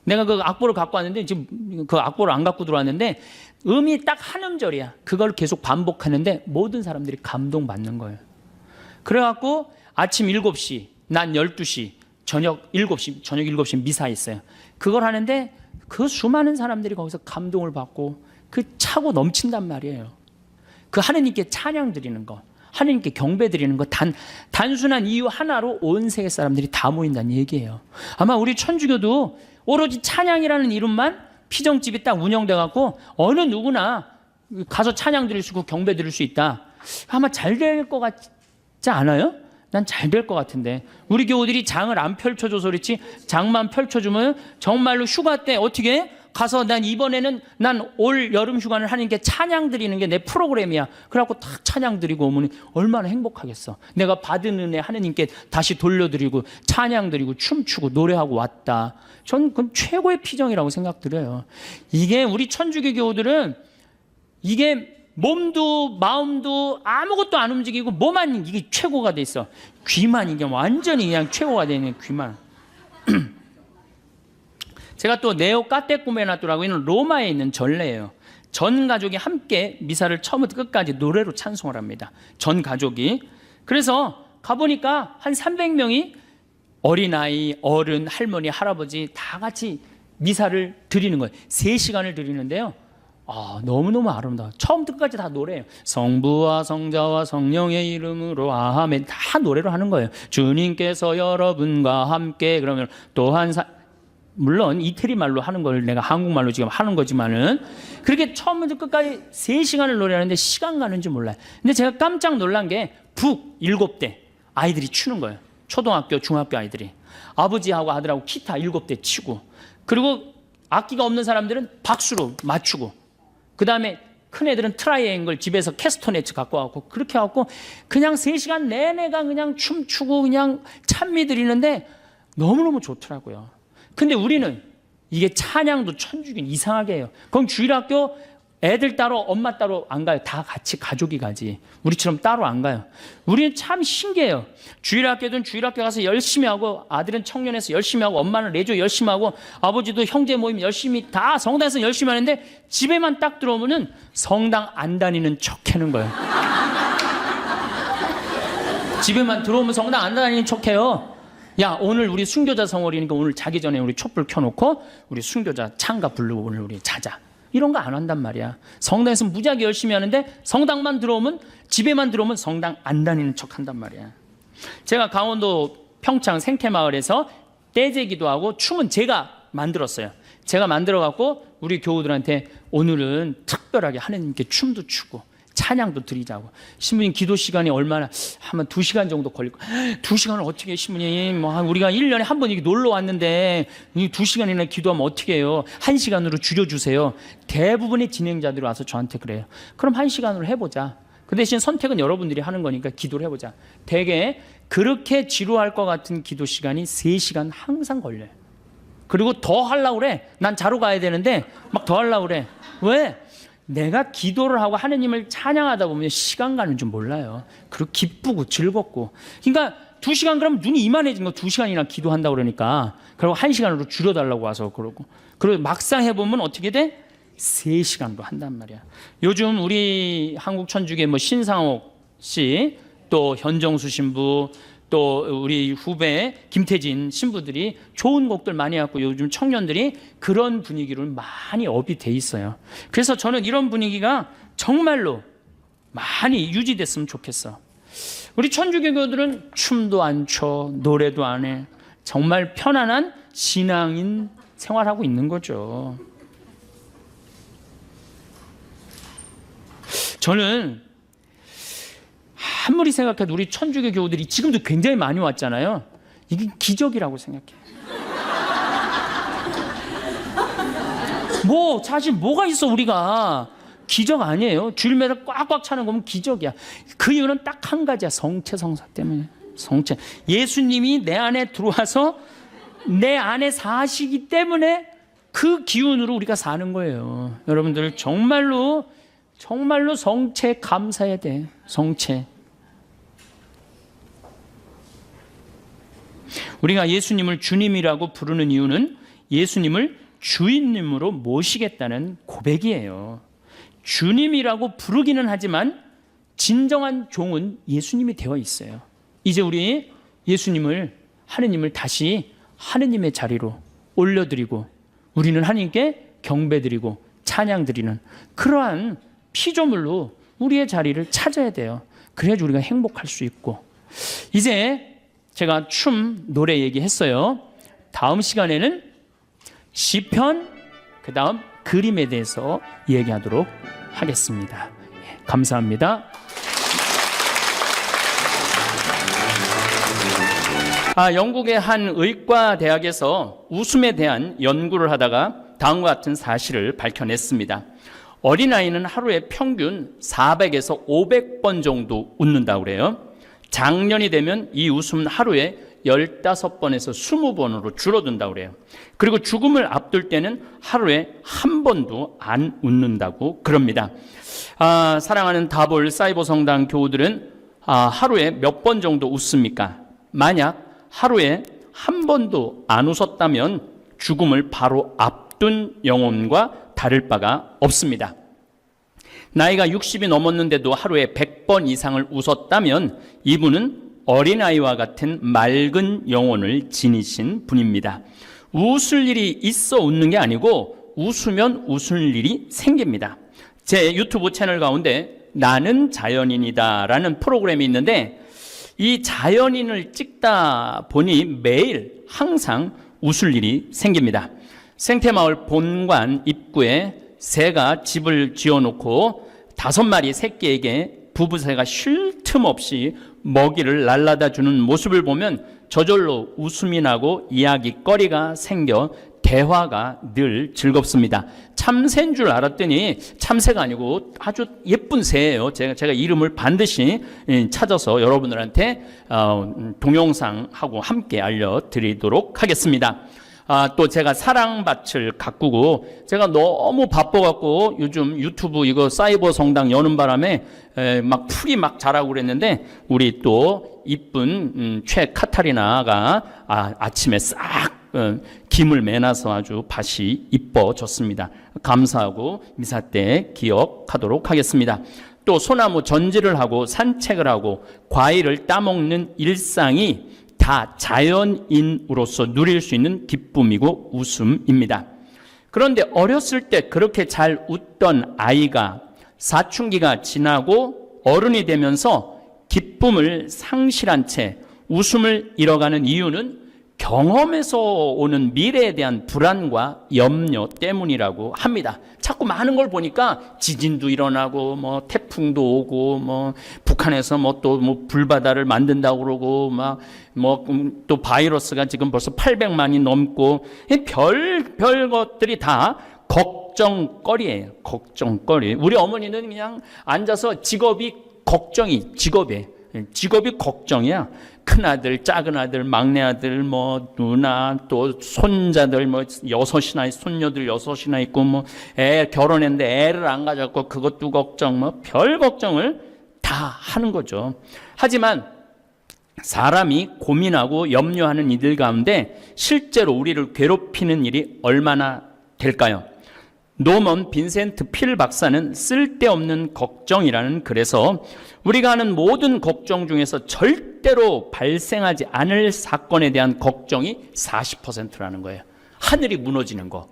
내가 그 악보를 갖고 왔는데 지금 그 악보를 안 갖고 들어왔는데 음이 딱 한 음절이야. 그걸 계속 반복하는데 모든 사람들이 감동받는 거예요. 그래갖고 아침 7시, 낮 12시, 저녁 7시 미사 있어요. 그걸 하는데 그 수많은 사람들이 거기서 감동을 받고 그 차고 넘친단 말이에요. 그 하느님께 찬양 드리는 거, 하느님께 경배 드리는 거 단순한 이유 하나로 온 세계 사람들이 다 모인다는 얘기예요. 아마 우리 천주교도 오로지 찬양이라는 이름만 피정집이 딱 운영돼 갖고 어느 누구나 가서 찬양 드릴 수 있고 경배 드릴 수 있다. 아마 잘 될 것 같지 않아요? 난 잘 될 것 같은데. 우리 교우들이 장을 안 펼쳐줘서 그렇지 장만 펼쳐주면 정말로 휴가 때 어떻게 가서 난 이번에는 난 올 여름 휴가는 하나님께 찬양 드리는 게 내 프로그램이야. 그래갖고 딱 찬양 드리고 오면 얼마나 행복하겠어. 내가 받은 은혜 하나님께 다시 돌려드리고 찬양 드리고 춤추고 노래하고 왔다. 전 그건 최고의 피정이라고 생각드려요. 이게 우리 천주교 교우들은 이게 몸도 마음도 아무것도 안 움직이고 뭐만 이게 최고가 돼 있어. 귀만 이게 완전히 그냥 최고가 되는 귀만. 제가 또 네오 까테꾸메나토라고 있는 로마에 있는 전례예요. 전 가족이 함께 미사를 처음부터 끝까지 노래로 찬송을 합니다. 전 가족이. 그래서 가보니까 한 300명이 어린아이, 어른, 할머니, 할아버지 다 같이 미사를 드리는 거예요. 3시간을 드리는데요. 너무너무 아름다워. 처음부터 끝까지 다 노래예요. 성부와 성자와 성령의 이름으로 아멘. 다 노래로 하는 거예요. 주님께서 여러분과 함께. 그러면 또한 물론 이태리 말로 하는 걸 내가 한국말로 지금 하는 거지만은 그렇게 처음부터 끝까지 3시간을 노래하는데 시간 가는 줄 몰라요. 근데 제가 깜짝 놀란 게 북 7대 아이들이 추는 거예요. 초등학교, 중학교 아이들이. 아버지하고 아들하고 기타 7대 치고, 그리고 악기가 없는 사람들은 박수로 맞추고, 그 다음에 큰 애들은 트라이앵글 집에서 캐스터네츠 갖고 와갖고 그렇게 해갖고 그냥 3시간 내내가 그냥 춤추고 그냥 찬미 드리는데 너무너무 좋더라고요. 근데 우리는 이게 찬양도 천주교는 이상하게 해요. 그럼 주일학교 애들 따로 엄마 따로 안 가요. 다 같이 가족이 가지. 우리처럼 따로 안 가요. 우리는 참 신기해요. 주일학교든 주일학교 가서 열심히 하고, 아들은 청년에서 열심히 하고, 엄마는 레조 열심히 하고, 아버지도 형제 모임 열심히 다 성당에서 열심히 하는데 집에만 딱 들어오면은 성당 안 다니는 척 하는 거예요. 집에만 들어오면 성당 안 다니는 척 해요. 야, 오늘 우리 순교자 성월이니까 오늘 자기 전에 우리 촛불 켜놓고 우리 순교자 찬가 부르고 오늘 우리 자자. 이런 거 안 한단 말이야. 성당에서 무지하게 열심히 하는데 성당만 들어오면, 집에만 들어오면 성당 안 다니는 척 한단 말이야. 제가 강원도 평창 생태마을에서 떼제기도 하고 춤은 제가 만들었어요. 제가 만들어갖고 우리 교우들한테 오늘은 특별하게 하느님께 춤도 추고 찬양도 드리자고. 신부님 기도 시간이 얼마나 하면 2시간 정도 걸릴 거예요. 2시간을 어떻게 해, 신부님? 우리가 1년에 한 번 이렇게 놀러 왔는데 2시간이나 기도하면 어떻게 해요? 1시간으로 줄여주세요. 대부분의 진행자들이 와서 저한테 그래요. 그럼 1시간으로 해보자. 그 대신 선택은 여러분들이 하는 거니까 기도를 해보자. 대개 그렇게 지루할 것 같은 기도 시간이 3시간 항상 걸려요. 그리고 더 하려고 그래. 난 자러 가야 되는데 막 더 하려고 그래. 왜? 내가 기도를 하고 하느님을 찬양하다 보면 시간 가는 줄 몰라요. 그리고 기쁘고 즐겁고. 그러니까 2시간 그러면 눈이 이만해진 거 2시간이나 기도한다고 그러니까. 그리고 1시간으로 줄여달라고 와서 그러고. 그리고 막상 해보면 어떻게 돼? 3시간도 한단 말이야. 요즘 우리 한국 천주교 신상옥 씨, 또 현정수 신부, 또 우리 후배 김태진 신부들이 좋은 곡들 많이 갖고 요즘 청년들이 그런 분위기로 많이 업이 돼 있어요. 그래서 저는 이런 분위기가 정말로 많이 유지됐으면 좋겠어. 우리 천주교교들은 춤도 안 춰, 노래도 안 해. 정말 편안한 신앙인 생활하고 있는 거죠. 저는 아무리 생각해도 우리 천주교 교우들이 지금도 굉장히 많이 왔잖아요. 이게 기적이라고 생각해요. 사실 뭐가 있어 우리가. 기적 아니에요. 주일마다 꽉꽉 차는 거면 기적이야. 그 이유는 딱 한 가지야. 성체성사 때문에. 성체. 예수님이 내 안에 들어와서 내 안에 사시기 때문에 그 기운으로 우리가 사는 거예요. 여러분들 정말로 성체 감사해야 돼. 성체. 우리가 예수님을 주님이라고 부르는 이유는 예수님을 주인님으로 모시겠다는 고백이에요. 주님이라고 부르기는 하지만 진정한 종은 예수님이 되어 있어요. 이제 우리 예수님을, 하느님을 다시 하느님의 자리로 올려드리고 우리는 하느님께 경배드리고 찬양드리는 그러한 피조물로 우리의 자리를 찾아야 돼요. 그래야지 우리가 행복할 수 있고. 이제 제가 춤, 노래 얘기했어요. 다음 시간에는 시편, 그 다음 그림에 대해서 얘기하도록 하겠습니다. 감사합니다. 영국의 한 의과 대학에서 웃음에 대한 연구를 하다가 다음과 같은 사실을 밝혀냈습니다. 어린아이는 하루에 평균 400에서 500번 정도 웃는다고 그래요. 장년이 되면 이 웃음은 하루에 15번에서 20번으로 줄어든다고 그래요. 그리고 죽음을 앞둘 때는 하루에 한 번도 안 웃는다고 그럽니다. 사랑하는 다볼 사이버 성당 교우들은 하루에 몇 번 정도 웃습니까? 만약 하루에 한 번도 안 웃었다면 죽음을 바로 앞둔 영혼과 다를 바가 없습니다. 나이가 60이 넘었는데도 하루에 100번 이상을 웃었다면 이분은 어린아이와 같은 맑은 영혼을 지니신 분입니다. 웃을 일이 있어 웃는 게 아니고 웃으면 웃을 일이 생깁니다. 제 유튜브 채널 가운데 나는 자연인이다 라는 프로그램이 있는데 이 자연인을 찍다 보니 매일 항상 웃을 일이 생깁니다. 생태마을 본관 입구에 새가 집을 지어놓고 5마리 새끼에게 부부새가 쉴 틈 없이 먹이를 날라다 주는 모습을 보면 저절로 웃음이 나고 이야기거리가 생겨 대화가 늘 즐겁습니다. 참새인 줄 알았더니 참새가 아니고 아주 예쁜 새예요. 제가 이름을 반드시 찾아서 여러분들한테 동영상하고 함께 알려드리도록 하겠습니다. 또 제가 사랑밭을 가꾸고 제가 너무 바빠갖고 요즘 유튜브 이거 사이버 성당 여는 바람에 막 풀이 막 자라고 그랬는데 우리 또 이쁜 최 카타리나가 아침에 싹 김을 매놔서 아주 밭이 이뻐졌습니다. 감사하고 미사 때 기억하도록 하겠습니다. 또 소나무 전지를 하고 산책을 하고 과일을 따먹는 일상이 다 자연인으로서 누릴 수 있는 기쁨이고 웃음입니다. 그런데 어렸을 때 그렇게 잘 웃던 아이가 사춘기가 지나고 어른이 되면서 기쁨을 상실한 채 웃음을 잃어가는 이유는 경험에서 오는 미래에 대한 불안과 염려 때문이라고 합니다. 자꾸 많은 걸 보니까 지진도 일어나고 뭐 태풍도 오고 뭐 북한에서 뭐 또 뭐 불바다를 만든다고 그러고 막 뭐 또 바이러스가 지금 벌써 800만이 넘고 별 것들이 다 걱정거리예요. 걱정거리. 우리 어머니는 그냥 앉아서 직업이 걱정이야. 큰아들, 작은아들, 막내아들, 뭐 누나, 또 손자들 뭐 6이나 손녀들 6이나 있고 뭐 애 결혼했는데 애를 안 가졌고 그것도 걱정, 뭐 별 걱정을 다 하는 거죠. 하지만 사람이 고민하고 염려하는 이들 가운데 실제로 우리를 괴롭히는 일이 얼마나 될까요? 노먼 빈센트 필 박사는 쓸데없는 걱정이라는 글에서 우리가 하는 모든 걱정 중에서 절대로 발생하지 않을 사건에 대한 걱정이 40%라는 거예요. 하늘이 무너지는 거.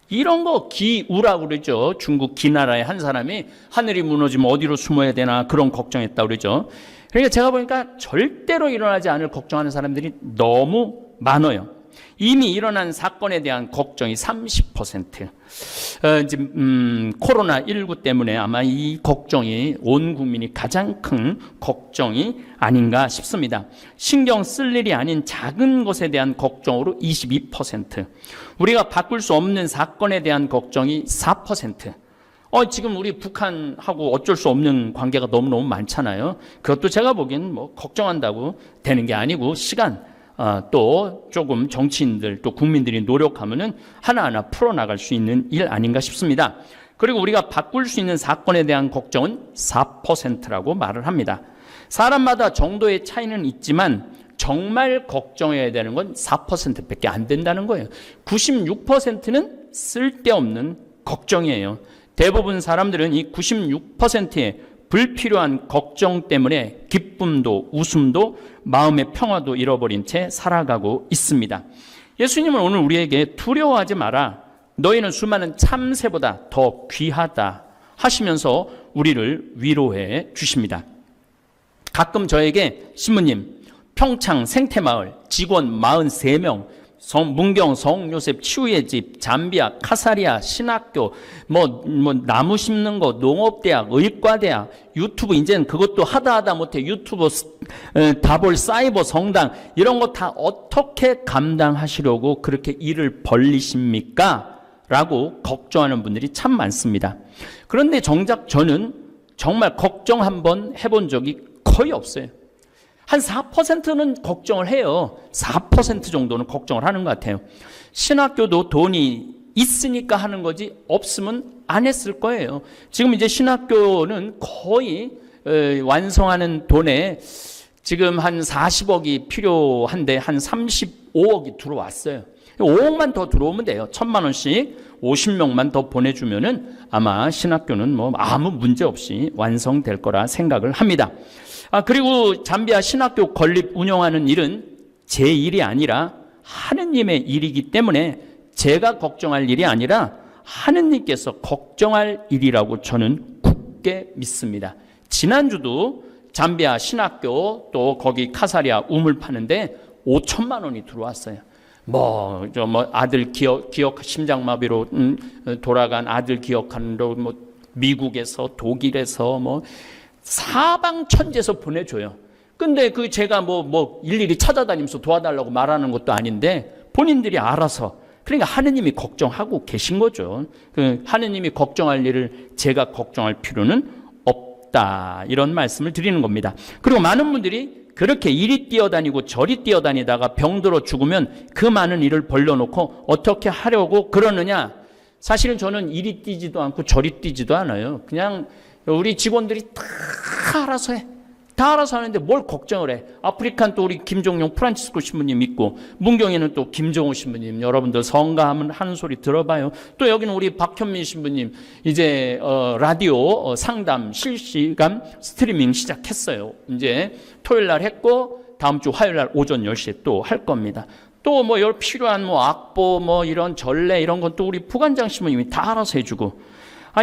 이런 거 기우라고 그러죠. 중국 기나라의 한 사람이 하늘이 무너지면 어디로 숨어야 되나 그런 걱정했다고 그러죠. 그러니까 제가 보니까 절대로 일어나지 않을 걱정하는 사람들이 너무 많아요. 이미 일어난 사건에 대한 걱정이 30%. 코로나19 때문에 아마 이 걱정이 온 국민이 가장 큰 걱정이 아닌가 싶습니다. 신경 쓸 일이 아닌 작은 것에 대한 걱정으로 22%. 우리가 바꿀 수 없는 사건에 대한 걱정이 4%. 지금 우리 북한하고 어쩔 수 없는 관계가 너무너무 많잖아요. 그것도 제가 보기엔 뭐 걱정한다고 되는 게 아니고 시간, 또 조금 정치인들 또 국민들이 노력하면은 하나하나 풀어나갈 수 있는 일 아닌가 싶습니다. 그리고 우리가 바꿀 수 있는 사건에 대한 걱정은 4%라고 말을 합니다. 사람마다 정도의 차이는 있지만 정말 걱정해야 되는 건 4%밖에 안 된다는 거예요. 96%는 쓸데없는 걱정이에요. 대부분 사람들은 이 96%의 불필요한 걱정 때문에 기쁨도 웃음도 마음의 평화도 잃어버린 채 살아가고 있습니다. 예수님은 오늘 우리에게 두려워하지 마라. 너희는 수많은 참새보다 더 귀하다 하시면서 우리를 위로해 주십니다. 가끔 저에게 신부님 평창 생태마을 직원 43명 문경 성요셉 치유의 집, 잠비아, 카사리아, 신학교, 나무 심는 거, 농업대학, 의과대학, 유튜브, 이제는 그것도 하다 못해 유튜브, 다볼 사이버 성당, 이런 거 다 어떻게 감당하시려고 그렇게 일을 벌리십니까? 라고 걱정하는 분들이 참 많습니다. 그런데 정작 저는 정말 걱정 한번 해본 적이 거의 없어요. 한 4%는 걱정을 해요. 4% 정도는 걱정을 하는 것 같아요. 신학교도 돈이 있으니까 하는 거지 없으면 안 했을 거예요. 지금 이제 신학교는 거의 완성하는 돈에 지금 한 40억이 필요한데 한 35억이 들어왔어요. 5억만 더 들어오면 돼요. 1,000만 원씩 50명만 더 보내주면은 아마 신학교는 뭐 아무 문제 없이 완성될 거라 생각을 합니다. 그리고 잠비아 신학교 건립 운영하는 일은 제 일이 아니라 하느님의 일이기 때문에 제가 걱정할 일이 아니라 하느님께서 걱정할 일이라고 저는 굳게 믿습니다. 지난주도 잠비아 신학교 또 거기 카사리아 우물 파는데 5천만 원이 들어왔어요. 아들 기억 심장마비로 돌아간 아들 기억하는 뭐 미국에서 독일에서 뭐 사방천지에서 보내줘요. 근데 제가 일일이 찾아다니면서 도와달라고 말하는 것도 아닌데 본인들이 알아서, 그러니까 하느님이 걱정하고 계신 거죠. 하느님이 걱정할 일을 제가 걱정할 필요는 없다, 이런 말씀을 드리는 겁니다. 그리고 많은 분들이 그렇게 이리 뛰어다니고 저리 뛰어다니다가 병들어 죽으면 그 많은 일을 벌려놓고 어떻게 하려고 그러느냐. 사실은 저는 이리 뛰지도 않고 저리 뛰지도 않아요. 그냥 우리 직원들이 다 알아서 해. 다 알아서 하는데 뭘 걱정을 해. 아프리칸 또 우리 김종용 프란치스코 신부님 있고, 문경에는 또 김정호 신부님, 여러분들 성가하면 하는 소리 들어봐요. 또 여기는 우리 박현민 신부님 이제 라디오 상담 실시간 스트리밍 시작했어요. 이제 토요일 날 했고 다음 주 화요일 날 오전 10시에 또 할 겁니다. 또 필요한 악보 이런 전례 이런 건 또 우리 부관장 신부님이 다 알아서 해주고,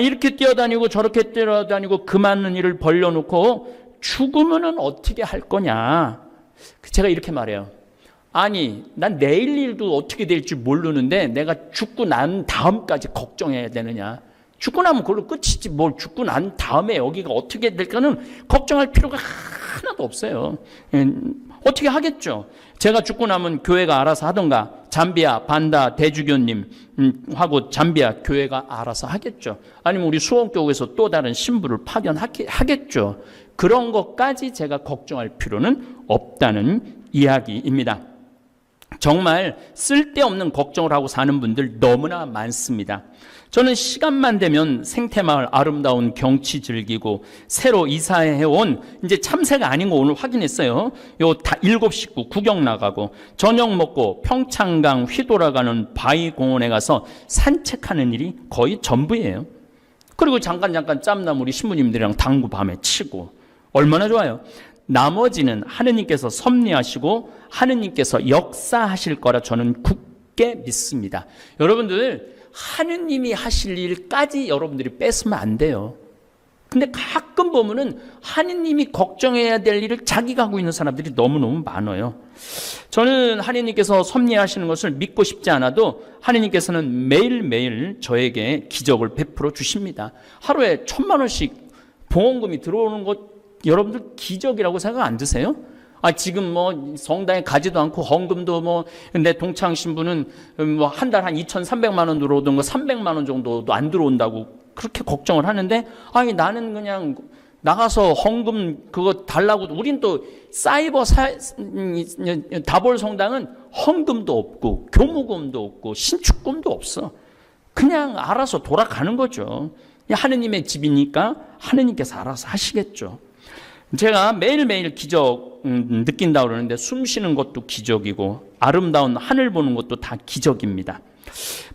이렇게 뛰어다니고 저렇게 뛰어다니고 그 많은 일을 벌려놓고 죽으면은 어떻게 할 거냐. 제가 이렇게 말해요. 난 내일 일도 어떻게 될지 모르는데 내가 죽고 난 다음까지 걱정해야 되느냐. 죽고 나면 그걸로 끝이지 뭘 죽고 난 다음에 여기가 어떻게 될까는 걱정할 필요가 하나도 없어요. 어떻게 하겠죠. 제가 죽고 나면 교회가 알아서 하던가, 잠비아 반다 대주교님 하고 잠비아 교회가 알아서 하겠죠. 아니면 우리 수원교회에서 또 다른 신부를 파견하겠죠. 그런 것까지 제가 걱정할 필요는 없다는 이야기입니다. 정말 쓸데없는 걱정을 하고 사는 분들 너무나 많습니다. 저는 시간만 되면 생태마을 아름다운 경치 즐기고 새로 이사해온, 이제 참새가 아닌 거 오늘 확인했어요. 다 7식구 구경 나가고 저녁 먹고 평창강 휘돌아가는 바위공원에 가서 산책하는 일이 거의 전부예요. 그리고 잠깐 짬나면 우리 신부님들이랑 당구 밤에 치고, 얼마나 좋아요. 나머지는 하느님께서 섭리하시고 하느님께서 역사하실 거라 저는 굳게 믿습니다. 여러분들, 하느님이 하실 일까지 여러분들이 뺏으면 안 돼요. 근데 가끔 보면은 하느님이 걱정해야 될 일을 자기가 하고 있는 사람들이 너무너무 많아요. 저는 하느님께서 섭리하시는 것을 믿고 싶지 않아도 하느님께서는 매일매일 저에게 기적을 베풀어 주십니다. 하루에 1,000만 원씩 봉헌금이 들어오는 것 여러분들 기적이라고 생각 안 드세요? 지금 성당에 가지도 않고 헌금도 내 동창 신부는 한 달 한 2,300만 원 들어오던 거 300만 원 정도도 안 들어온다고 그렇게 걱정을 하는데, 나는 그냥 나가서 헌금 그거 달라고. 우린 또 다볼 성당은 헌금도 없고 교무금도 없고 신축금도 없어. 그냥 알아서 돌아가는 거죠. 하느님의 집이니까 하느님께서 알아서 하시겠죠. 제가 매일매일 기적 느낀다고 그러는데, 숨 쉬는 것도 기적이고 아름다운 하늘 보는 것도 다 기적입니다.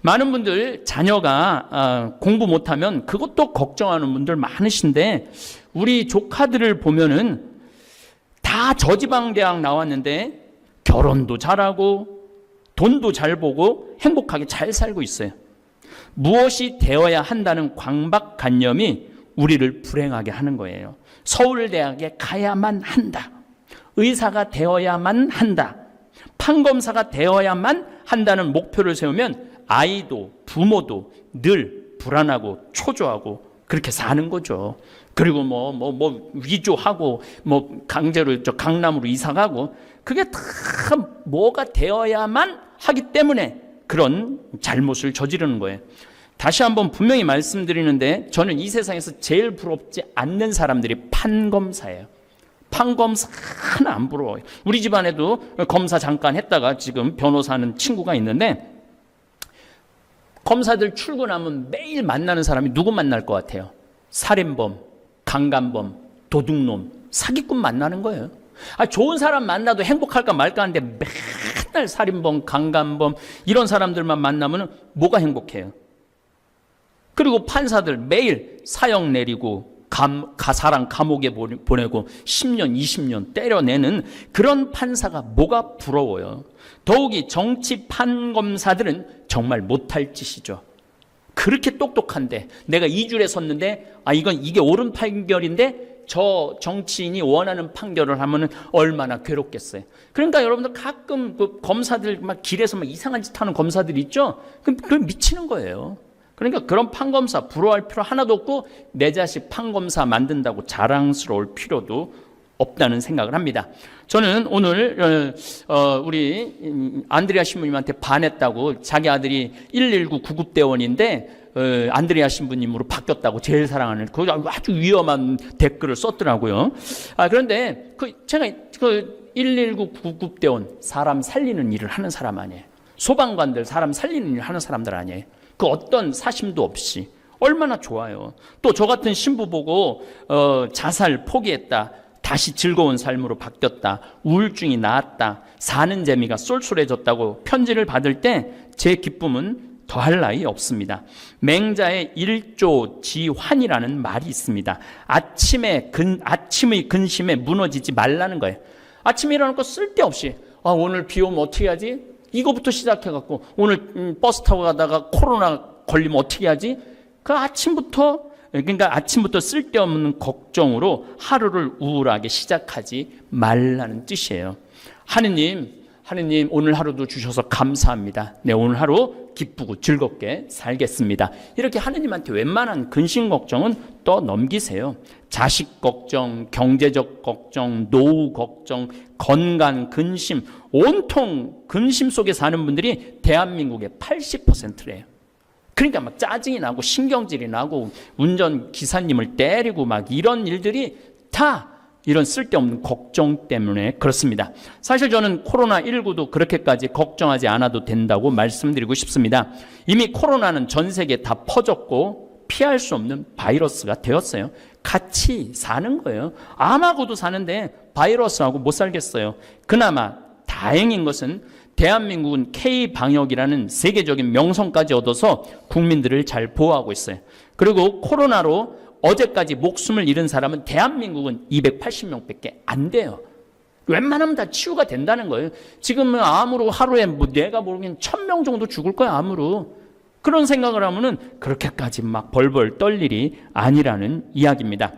많은 분들 자녀가 공부 못하면 그것도 걱정하는 분들 많으신데, 우리 조카들을 보면은 다 저지방 대학 나왔는데 결혼도 잘하고 돈도 잘 보고 행복하게 잘 살고 있어요. 무엇이 되어야 한다는 강박관념이 우리를 불행하게 하는 거예요. 서울대학에 가야만 한다. 의사가 되어야만 한다. 판검사가 되어야만 한다는 목표를 세우면 아이도 부모도 늘 불안하고 초조하고 그렇게 사는 거죠. 그리고 위조하고 강제로 강남으로 이사가고, 그게 다 뭐가 되어야만 하기 때문에 그런 잘못을 저지르는 거예요. 다시 한번 분명히 말씀드리는데, 저는 이 세상에서 제일 부럽지 않는 사람들이 판검사예요. 판검사 하나 안 부러워요. 우리 집안에도 검사 잠깐 했다가 지금 변호사하는 친구가 있는데, 검사들 출근하면 매일 만나는 사람이 누구 만날 것 같아요? 살인범, 강간범, 도둑놈, 사기꾼 만나는 거예요. 좋은 사람 만나도 행복할까 말까 하는데 맨날 살인범, 강간범 이런 사람들만 만나면 뭐가 행복해요? 그리고 판사들 매일 사형 내리고 사람 감옥에 보내고 10년, 20년 때려내는 그런 판사가 뭐가 부러워요? 더욱이 정치 판검사들은 정말 못할 짓이죠. 그렇게 똑똑한데 내가 이 줄에 섰는데 이게 옳은 판결인데 저 정치인이 원하는 판결을 하면은 얼마나 괴롭겠어요. 그러니까 여러분들 가끔 그 검사들 막 길에서 막 이상한 짓 하는 검사들 있죠? 그럼 미치는 거예요. 그러니까 그런 판검사 부러워할 필요 하나도 없고 내 자식 판검사 만든다고 자랑스러울 필요도 없다는 생각을 합니다. 저는 오늘 우리 안드레아 신부님한테 반했다고 자기 아들이 119 구급대원인데 안드레아 신부님으로 바뀌었다고 제일 사랑하는 그 아주 위험한 댓글을 썼더라고요. 그런데 제가 119 구급대원 사람 살리는 일을 하는 사람 아니에요. 소방관들 사람 살리는 일을 하는 사람들 아니에요. 그 어떤 사심도 없이 얼마나 좋아요. 또 저 같은 신부 보고 자살 포기했다. 다시 즐거운 삶으로 바뀌었다. 우울증이 나았다. 사는 재미가 쏠쏠해졌다고 편지를 받을 때 제 기쁨은 더할 나위 없습니다. 맹자의 일조지환이라는 말이 있습니다. 아침의 근심에 무너지지 말라는 거예요. 아침에 일어나고 쓸데없이 오늘 비 오면 어떻게 하지? 이거부터 시작해갖고 오늘 버스 타고 가다가 코로나 걸리면 어떻게 하지? 그러니까 아침부터 쓸데없는 걱정으로 하루를 우울하게 시작하지 말라는 뜻이에요. 하느님 오늘 하루도 주셔서 감사합니다. 네, 오늘 하루 기쁘고 즐겁게 살겠습니다. 이렇게 하느님한테 웬만한 근심 걱정은 또 넘기세요. 자식 걱정, 경제적 걱정, 노후 걱정, 건강 근심, 온통 근심 속에 사는 분들이 대한민국의 80%래요. 그러니까 막 짜증이 나고 신경질이 나고 운전 기사님을 때리고 막 이런 일들이 다 이런 쓸데없는 걱정 때문에 그렇습니다. 사실 저는 코로나19도 그렇게까지 걱정하지 않아도 된다고 말씀드리고 싶습니다. 이미 코로나는 전 세계에 다 퍼졌고 피할 수 없는 바이러스가 되었어요. 같이 사는 거예요. 암하고도 사는데 바이러스하고 못 살겠어요. 그나마 다행인 것은 대한민국은 K방역이라는 세계적인 명성까지 얻어서 국민들을 잘 보호하고 있어요. 그리고 코로나로 어제까지 목숨을 잃은 사람은 대한민국은 280명밖에 안 돼요. 웬만하면 다 치유가 된다는 거예요. 지금은 암으로 하루에 내가 모르긴 1000명 정도 죽을 거야, 암으로. 그런 생각을 하면은 그렇게까지 막 벌벌 떨 일이 아니라는 이야기입니다.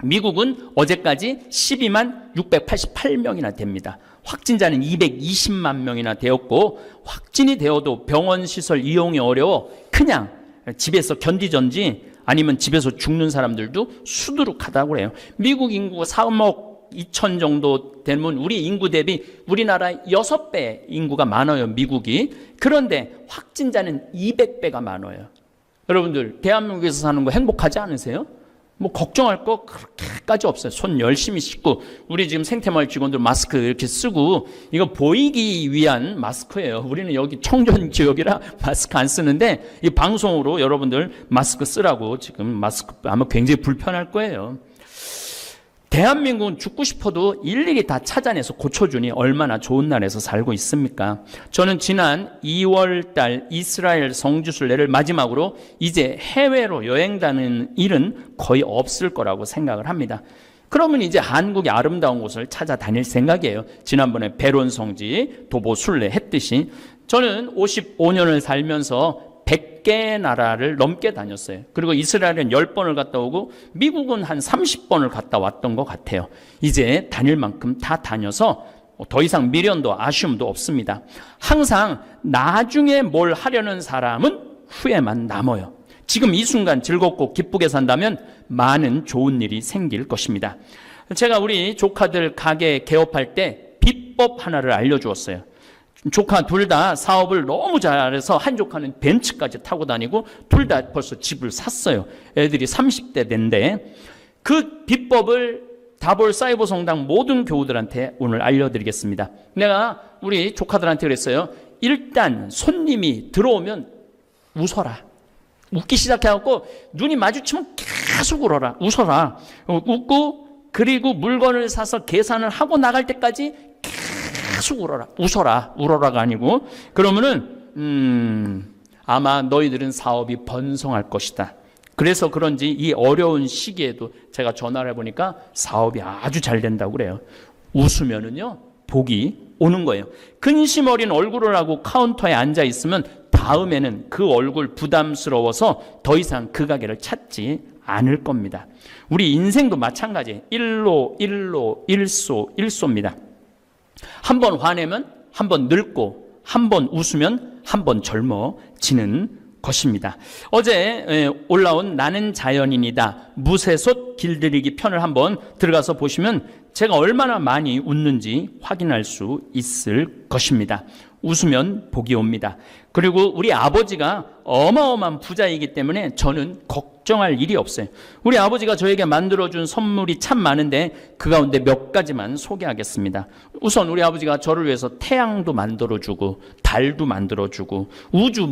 미국은 어제까지 12만 688명이나 됩니다. 확진자는 220만 명이나 되었고 확진이 되어도 병원 시설 이용이 어려워 그냥 집에서 견디전지 아니면 집에서 죽는 사람들도 수두룩하다고 해요. 미국 인구가 3억 2천 정도 되면 우리 인구 대비 우리나라 6배 인구가 많아요, 미국이. 그런데 확진자는 200배가 많아요. 여러분들 대한민국에서 사는 거 행복하지 않으세요? 뭐 걱정할 거 그렇게까지 없어요. 손 열심히 씻고 우리 지금 생태마을 직원들 마스크 이렇게 쓰고 이거 보이기 위한 마스크예요. 우리는 여기 청전 지역이라 마스크 안 쓰는데 이 방송으로 여러분들 마스크 쓰라고 지금 마스크 아마 굉장히 불편할 거예요. 대한민국은 죽고 싶어도 일일이 다 찾아내서 고쳐주니 얼마나 좋은 나라에서 살고 있습니까? 저는 지난 2월 달 이스라엘 성지순례를 마지막으로 이제 해외로 여행 다니는 일은 거의 없을 거라고 생각을 합니다. 그러면 이제 한국의 아름다운 곳을 찾아다닐 생각이에요. 지난번에 베론 성지 도보 순례 했듯이 저는 55년을 살면서 100개 나라를 넘게 다녔어요. 그리고 이스라엘은 10번을 갔다 오고 미국은 한 30번을 갔다 왔던 것 같아요. 이제 다닐 만큼 다 다녀서 더 이상 미련도 아쉬움도 없습니다. 항상 나중에 뭘 하려는 사람은 후회만 남아요. 지금 이 순간 즐겁고 기쁘게 산다면 많은 좋은 일이 생길 것입니다. 제가 우리 조카들 가게 개업할 때 비법 하나를 알려주었어요. 조카 둘 다 사업을 너무 잘해서 한 조카는 벤츠까지 타고 다니고 둘 다 벌써 집을 샀어요. 애들이 30대 된데 그 비법을 다볼 사이버 성당 모든 교우들한테 오늘 알려드리겠습니다. 내가 우리 조카들한테 그랬어요. 일단 손님이 들어오면 웃어라. 웃기 시작해갖고 눈이 마주치면 계속 웃어라. 웃고 그리고 물건을 사서 계산을 하고 나갈 때까지 계속 웃어라. 울어라가 아니고. 그러면은 아마 너희들은 사업이 번성할 것이다. 그래서 그런지 이 어려운 시기에도 제가 전화를 해보니까 사업이 아주 잘 된다고 그래요. 웃으면은요, 복이 오는 거예요. 근심 어린 얼굴을 하고 카운터에 앉아 있으면 다음에는 그 얼굴 부담스러워서 더 이상 그 가게를 찾지 않을 겁니다. 우리 인생도 마찬가지예요. 일소입니다. 한 번 화내면 한 번 늙고, 한 번 웃으면 한 번 젊어지는 것입니다. 어제 올라온 나는 자연인이다 무쇠솥 길들이기 편을 한번 들어가서 보시면 제가 얼마나 많이 웃는지 확인할 수 있을 것입니다. 웃으면 복이 옵니다. 그리고 우리 아버지가 어마어마한 부자이기 때문에 저는 걱정할 일이 없어요. 우리 아버지가 저에게 만들어준 선물이 참 많은데 그 가운데 몇 가지만 소개하겠습니다. 우선 우리 아버지가 저를 위해서 태양도 만들어주고 달도 만들어주고 우주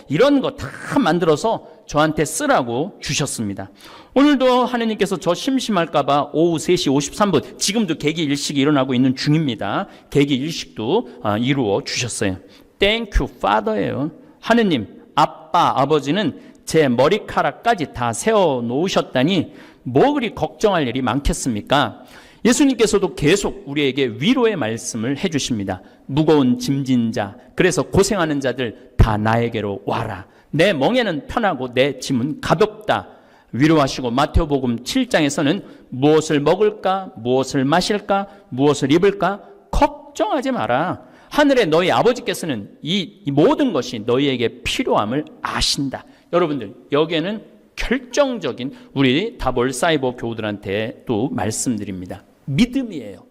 이런 거 다 만들어서 저한테 쓰라고 주셨습니다. 오늘도 하느님께서 저 심심할까 봐 오후 3시 53분 지금도 개기 일식이 일어나고 있는 중입니다. 개기 일식도 이루어 주셨어요. Thank you, Father예요. 하느님, 아빠, 아버지는 제 머리카락까지 다 세워놓으셨다니 뭐 그리 걱정할 일이 많겠습니까? 예수님께서도 계속 우리에게 위로의 말씀을 해주십니다. 무거운 짐진 자, 그래서 고생하는 자들 다 나에게로 와라. 내 멍에는 편하고 내 짐은 가볍다. 위로하시고 마태복음 7장에서는 무엇을 먹을까, 무엇을 마실까, 무엇을 입을까 걱정하지 마라. 하늘의 너희 아버지께서는 이 모든 것이 너희에게 필요함을 아신다. 여러분들, 여기에는 결정적인 우리 다볼 사이버 교우들한테 또 말씀드립니다. 믿음이에요.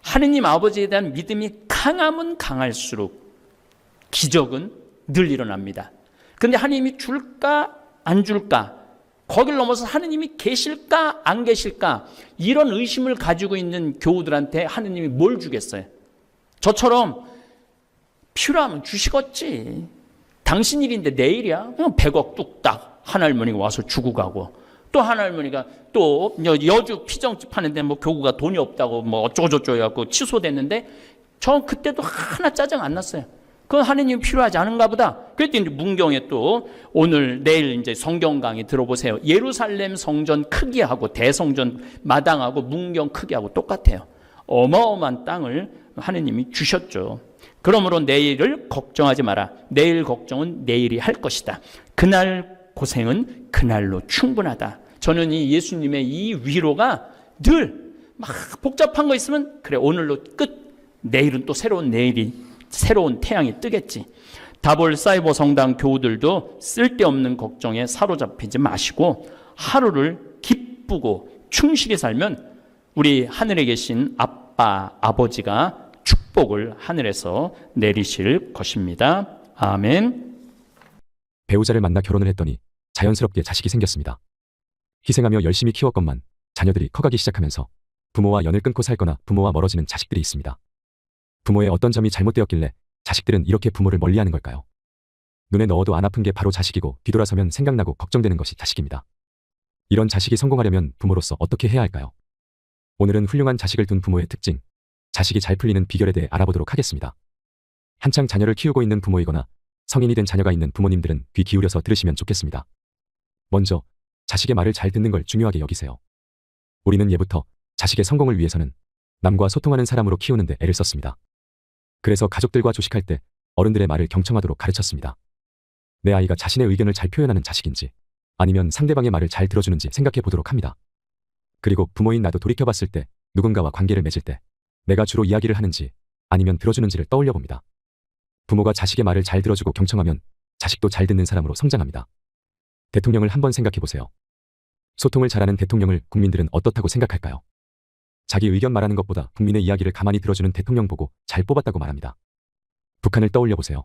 하느님 아버지에 대한 믿음이 강하면 강할수록 기적은 늘 일어납니다. 그런데 하느님이 줄까 안 줄까, 거길 넘어서 하느님이 계실까 안 계실까, 이런 의심을 가지고 있는 교우들한테 하느님이 뭘 주겠어요? 저처럼 필요하면 주시겠지. 당신 일인데 내일이야? 그냥 100억 뚝딱 하나할머니가 와서 주고 가고, 또 하나할머니가 또 여주 피정집 하는데 교구가 돈이 없다고 어쩌고저쩌고 해갖고 취소됐는데 저 그때도 하나 짜증 안 났어요. 그건 하느님이 필요하지 않은가 보다. 그랬더니 문경에 또 오늘 내일 이제 성경 강의 들어보세요. 예루살렘 성전 크기하고 대성전 마당하고 문경 크기하고 똑같아요. 어마어마한 땅을 하느님이 주셨죠. 그러므로 내일을 걱정하지 마라. 내일 걱정은 내일이 할 것이다. 그날 고생은 그날로 충분하다. 저는 이 예수님의 이 위로가 늘 막 복잡한 거 있으면 그래, 오늘로 끝. 내일은 또 새로운 내일이, 새로운 태양이 뜨겠지. 다볼 사이버 성당 교우들도 쓸데없는 걱정에 사로잡히지 마시고 하루를 기쁘고 충실히 살면 우리 하늘에 계신 아빠, 아버지가 축복을 하늘에서 내리실 것입니다. 아멘. 배우자를 만나 결혼을 했더니 자연스럽게 자식이 생겼습니다. 희생하며 열심히 키웠건만 자녀들이 커가기 시작하면서 부모와 연을 끊고 살거나 부모와 멀어지는 자식들이 있습니다. 부모의 어떤 점이 잘못되었길래 자식들은 이렇게 부모를 멀리하는 걸까요? 눈에 넣어도 안 아픈 게 바로 자식이고 뒤돌아서면 생각나고 걱정되는 것이 자식입니다. 이런 자식이 성공하려면 부모로서 어떻게 해야 할까요? 오늘은 훌륭한 자식을 둔 부모의 특징, 자식이 잘 풀리는 비결에 대해 알아보도록 하겠습니다. 한창 자녀를 키우고 있는 부모이거나 성인이 된 자녀가 있는 부모님들은 귀 기울여서 들으시면 좋겠습니다. 먼저 자식의 말을 잘 듣는 걸 중요하게 여기세요. 우리는 예부터 자식의 성공을 위해서는 남과 소통하는 사람으로 키우는데 애를 썼습니다. 그래서 가족들과 조식할 때 어른들의 말을 경청하도록 가르쳤습니다. 내 아이가 자신의 의견을 잘 표현하는 자식인지 아니면 상대방의 말을 잘 들어주는지 생각해 보도록 합니다. 그리고 부모인 나도 돌이켜봤을 때 누군가와 관계를 맺을 때 내가 주로 이야기를 하는지 아니면 들어주는지를 떠올려 봅니다. 부모가 자식의 말을 잘 들어주고 경청하면 자식도 잘 듣는 사람으로 성장합니다. 대통령을 한번 생각해 보세요. 소통을 잘하는 대통령을 국민들은 어떻다고 생각할까요? 자기 의견 말하는 것보다 국민의 이야기를 가만히 들어주는 대통령 보고 잘 뽑았다고 말합니다. 북한을 떠올려 보세요.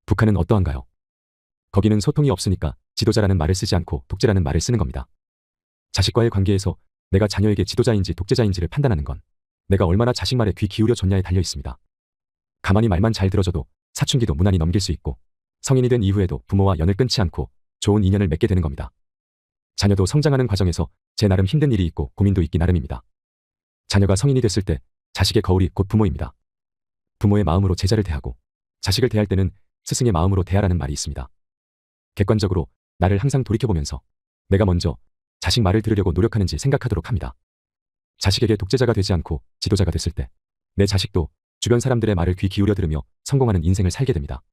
북한은 어떠한가요? 거기는 소통이 없으니까 지도자라는 말을 쓰지 않고 독재라는 말을 쓰는 겁니다. 자식과의 관계에서 내가 자녀에게 지도자인지 독재자인지를 판단하는 건 내가 얼마나 자식 말에 귀 기울여 줬냐에 달려 있습니다. 가만히 말만 잘 들어줘도 사춘기도 무난히 넘길 수 있고 성인이 된 이후에도 부모와 연을 끊지 않고 좋은 인연을 맺게 되는 겁니다. 자녀도 성장하는 과정에서 제 나름 힘든 일이 있고 고민도 있기 나름입니다. 자녀가 성인이 됐을 때 자식의 거울이 곧 부모입니다. 부모의 마음으로 제자를 대하고 자식을 대할 때는 스승의 마음으로 대하라는 말이 있습니다. 객관적으로 나를 항상 돌이켜보면서 내가 먼저 자식 말을 들으려고 노력하는지 생각하도록 합니다. 자식에게 독재자가 되지 않고 지도자가 됐을 때 내 자식도 주변 사람들의 말을 귀 기울여 들으며 성공하는 인생을 살게 됩니다.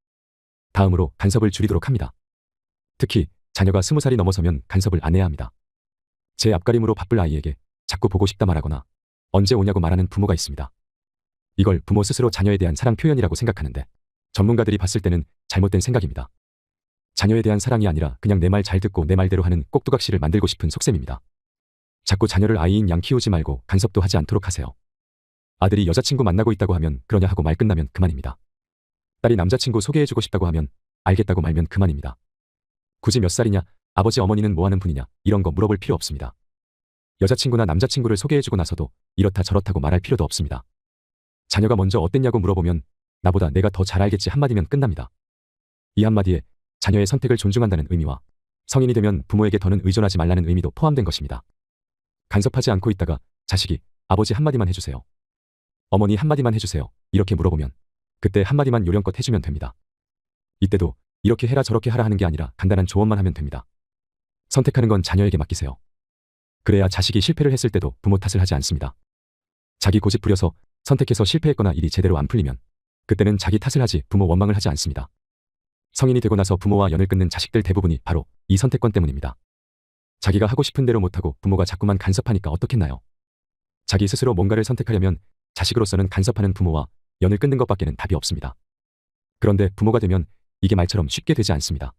다음으로 간섭을 줄이도록 합니다. 특히 자녀가 20살이 넘어서면 간섭을 안 해야 합니다. 제 앞가림으로 바쁠 아이에게 자꾸 보고 싶다 말하거나 언제 오냐고 말하는 부모가 있습니다. 이걸 부모 스스로 자녀에 대한 사랑 표현이라고 생각하는데 전문가들이 봤을 때는 잘못된 생각입니다. 자녀에 대한 사랑이 아니라 그냥 내 말 잘 듣고 내 말대로 하는 꼭두각시를 만들고 싶은 속셈입니다. 자꾸 자녀를 아이인 양 키우지 말고 간섭도 하지 않도록 하세요. 아들이 여자친구 만나고 있다고 하면 그러냐 하고 말 끝나면 그만입니다. 딸이 남자친구 소개해주고 싶다고 하면 알겠다고 말면 그만입니다. 굳이 몇 살이냐, 아버지 어머니는 뭐하는 분이냐 이런 거 물어볼 필요 없습니다. 여자친구나 남자친구를 소개해주고 나서도 이렇다 저렇다고 말할 필요도 없습니다. 자녀가 먼저 어땠냐고 물어보면 나보다 내가 더 잘 알겠지 한마디면 끝납니다. 이 한마디에 자녀의 선택을 존중한다는 의미와 성인이 되면 부모에게 더는 의존하지 말라는 의미도 포함된 것입니다. 간섭하지 않고 있다가 자식이 아버지 한마디만 해주세요. 어머니 한마디만 해주세요. 이렇게 물어보면 그때 한마디만 요령껏 해주면 됩니다. 이때도 이렇게 해라 저렇게 하라 하는 게 아니라 간단한 조언만 하면 됩니다. 선택하는 건 자녀에게 맡기세요. 그래야 자식이 실패를 했을 때도 부모 탓을 하지 않습니다. 자기 고집 부려서 선택해서 실패했거나 일이 제대로 안 풀리면 그때는 자기 탓을 하지 부모 원망을 하지 않습니다. 성인이 되고 나서 부모와 연을 끊는 자식들 대부분이 바로 이 선택권 때문입니다. 자기가 하고 싶은 대로 못하고 부모가 자꾸만 간섭하니까 어떻겠나요? 자기 스스로 뭔가를 선택하려면 자식으로서는 간섭하는 부모와 연을 끊는 것밖에는 답이 없습니다. 그런데 부모가 되면 이게 말처럼 쉽게 되지 않습니다.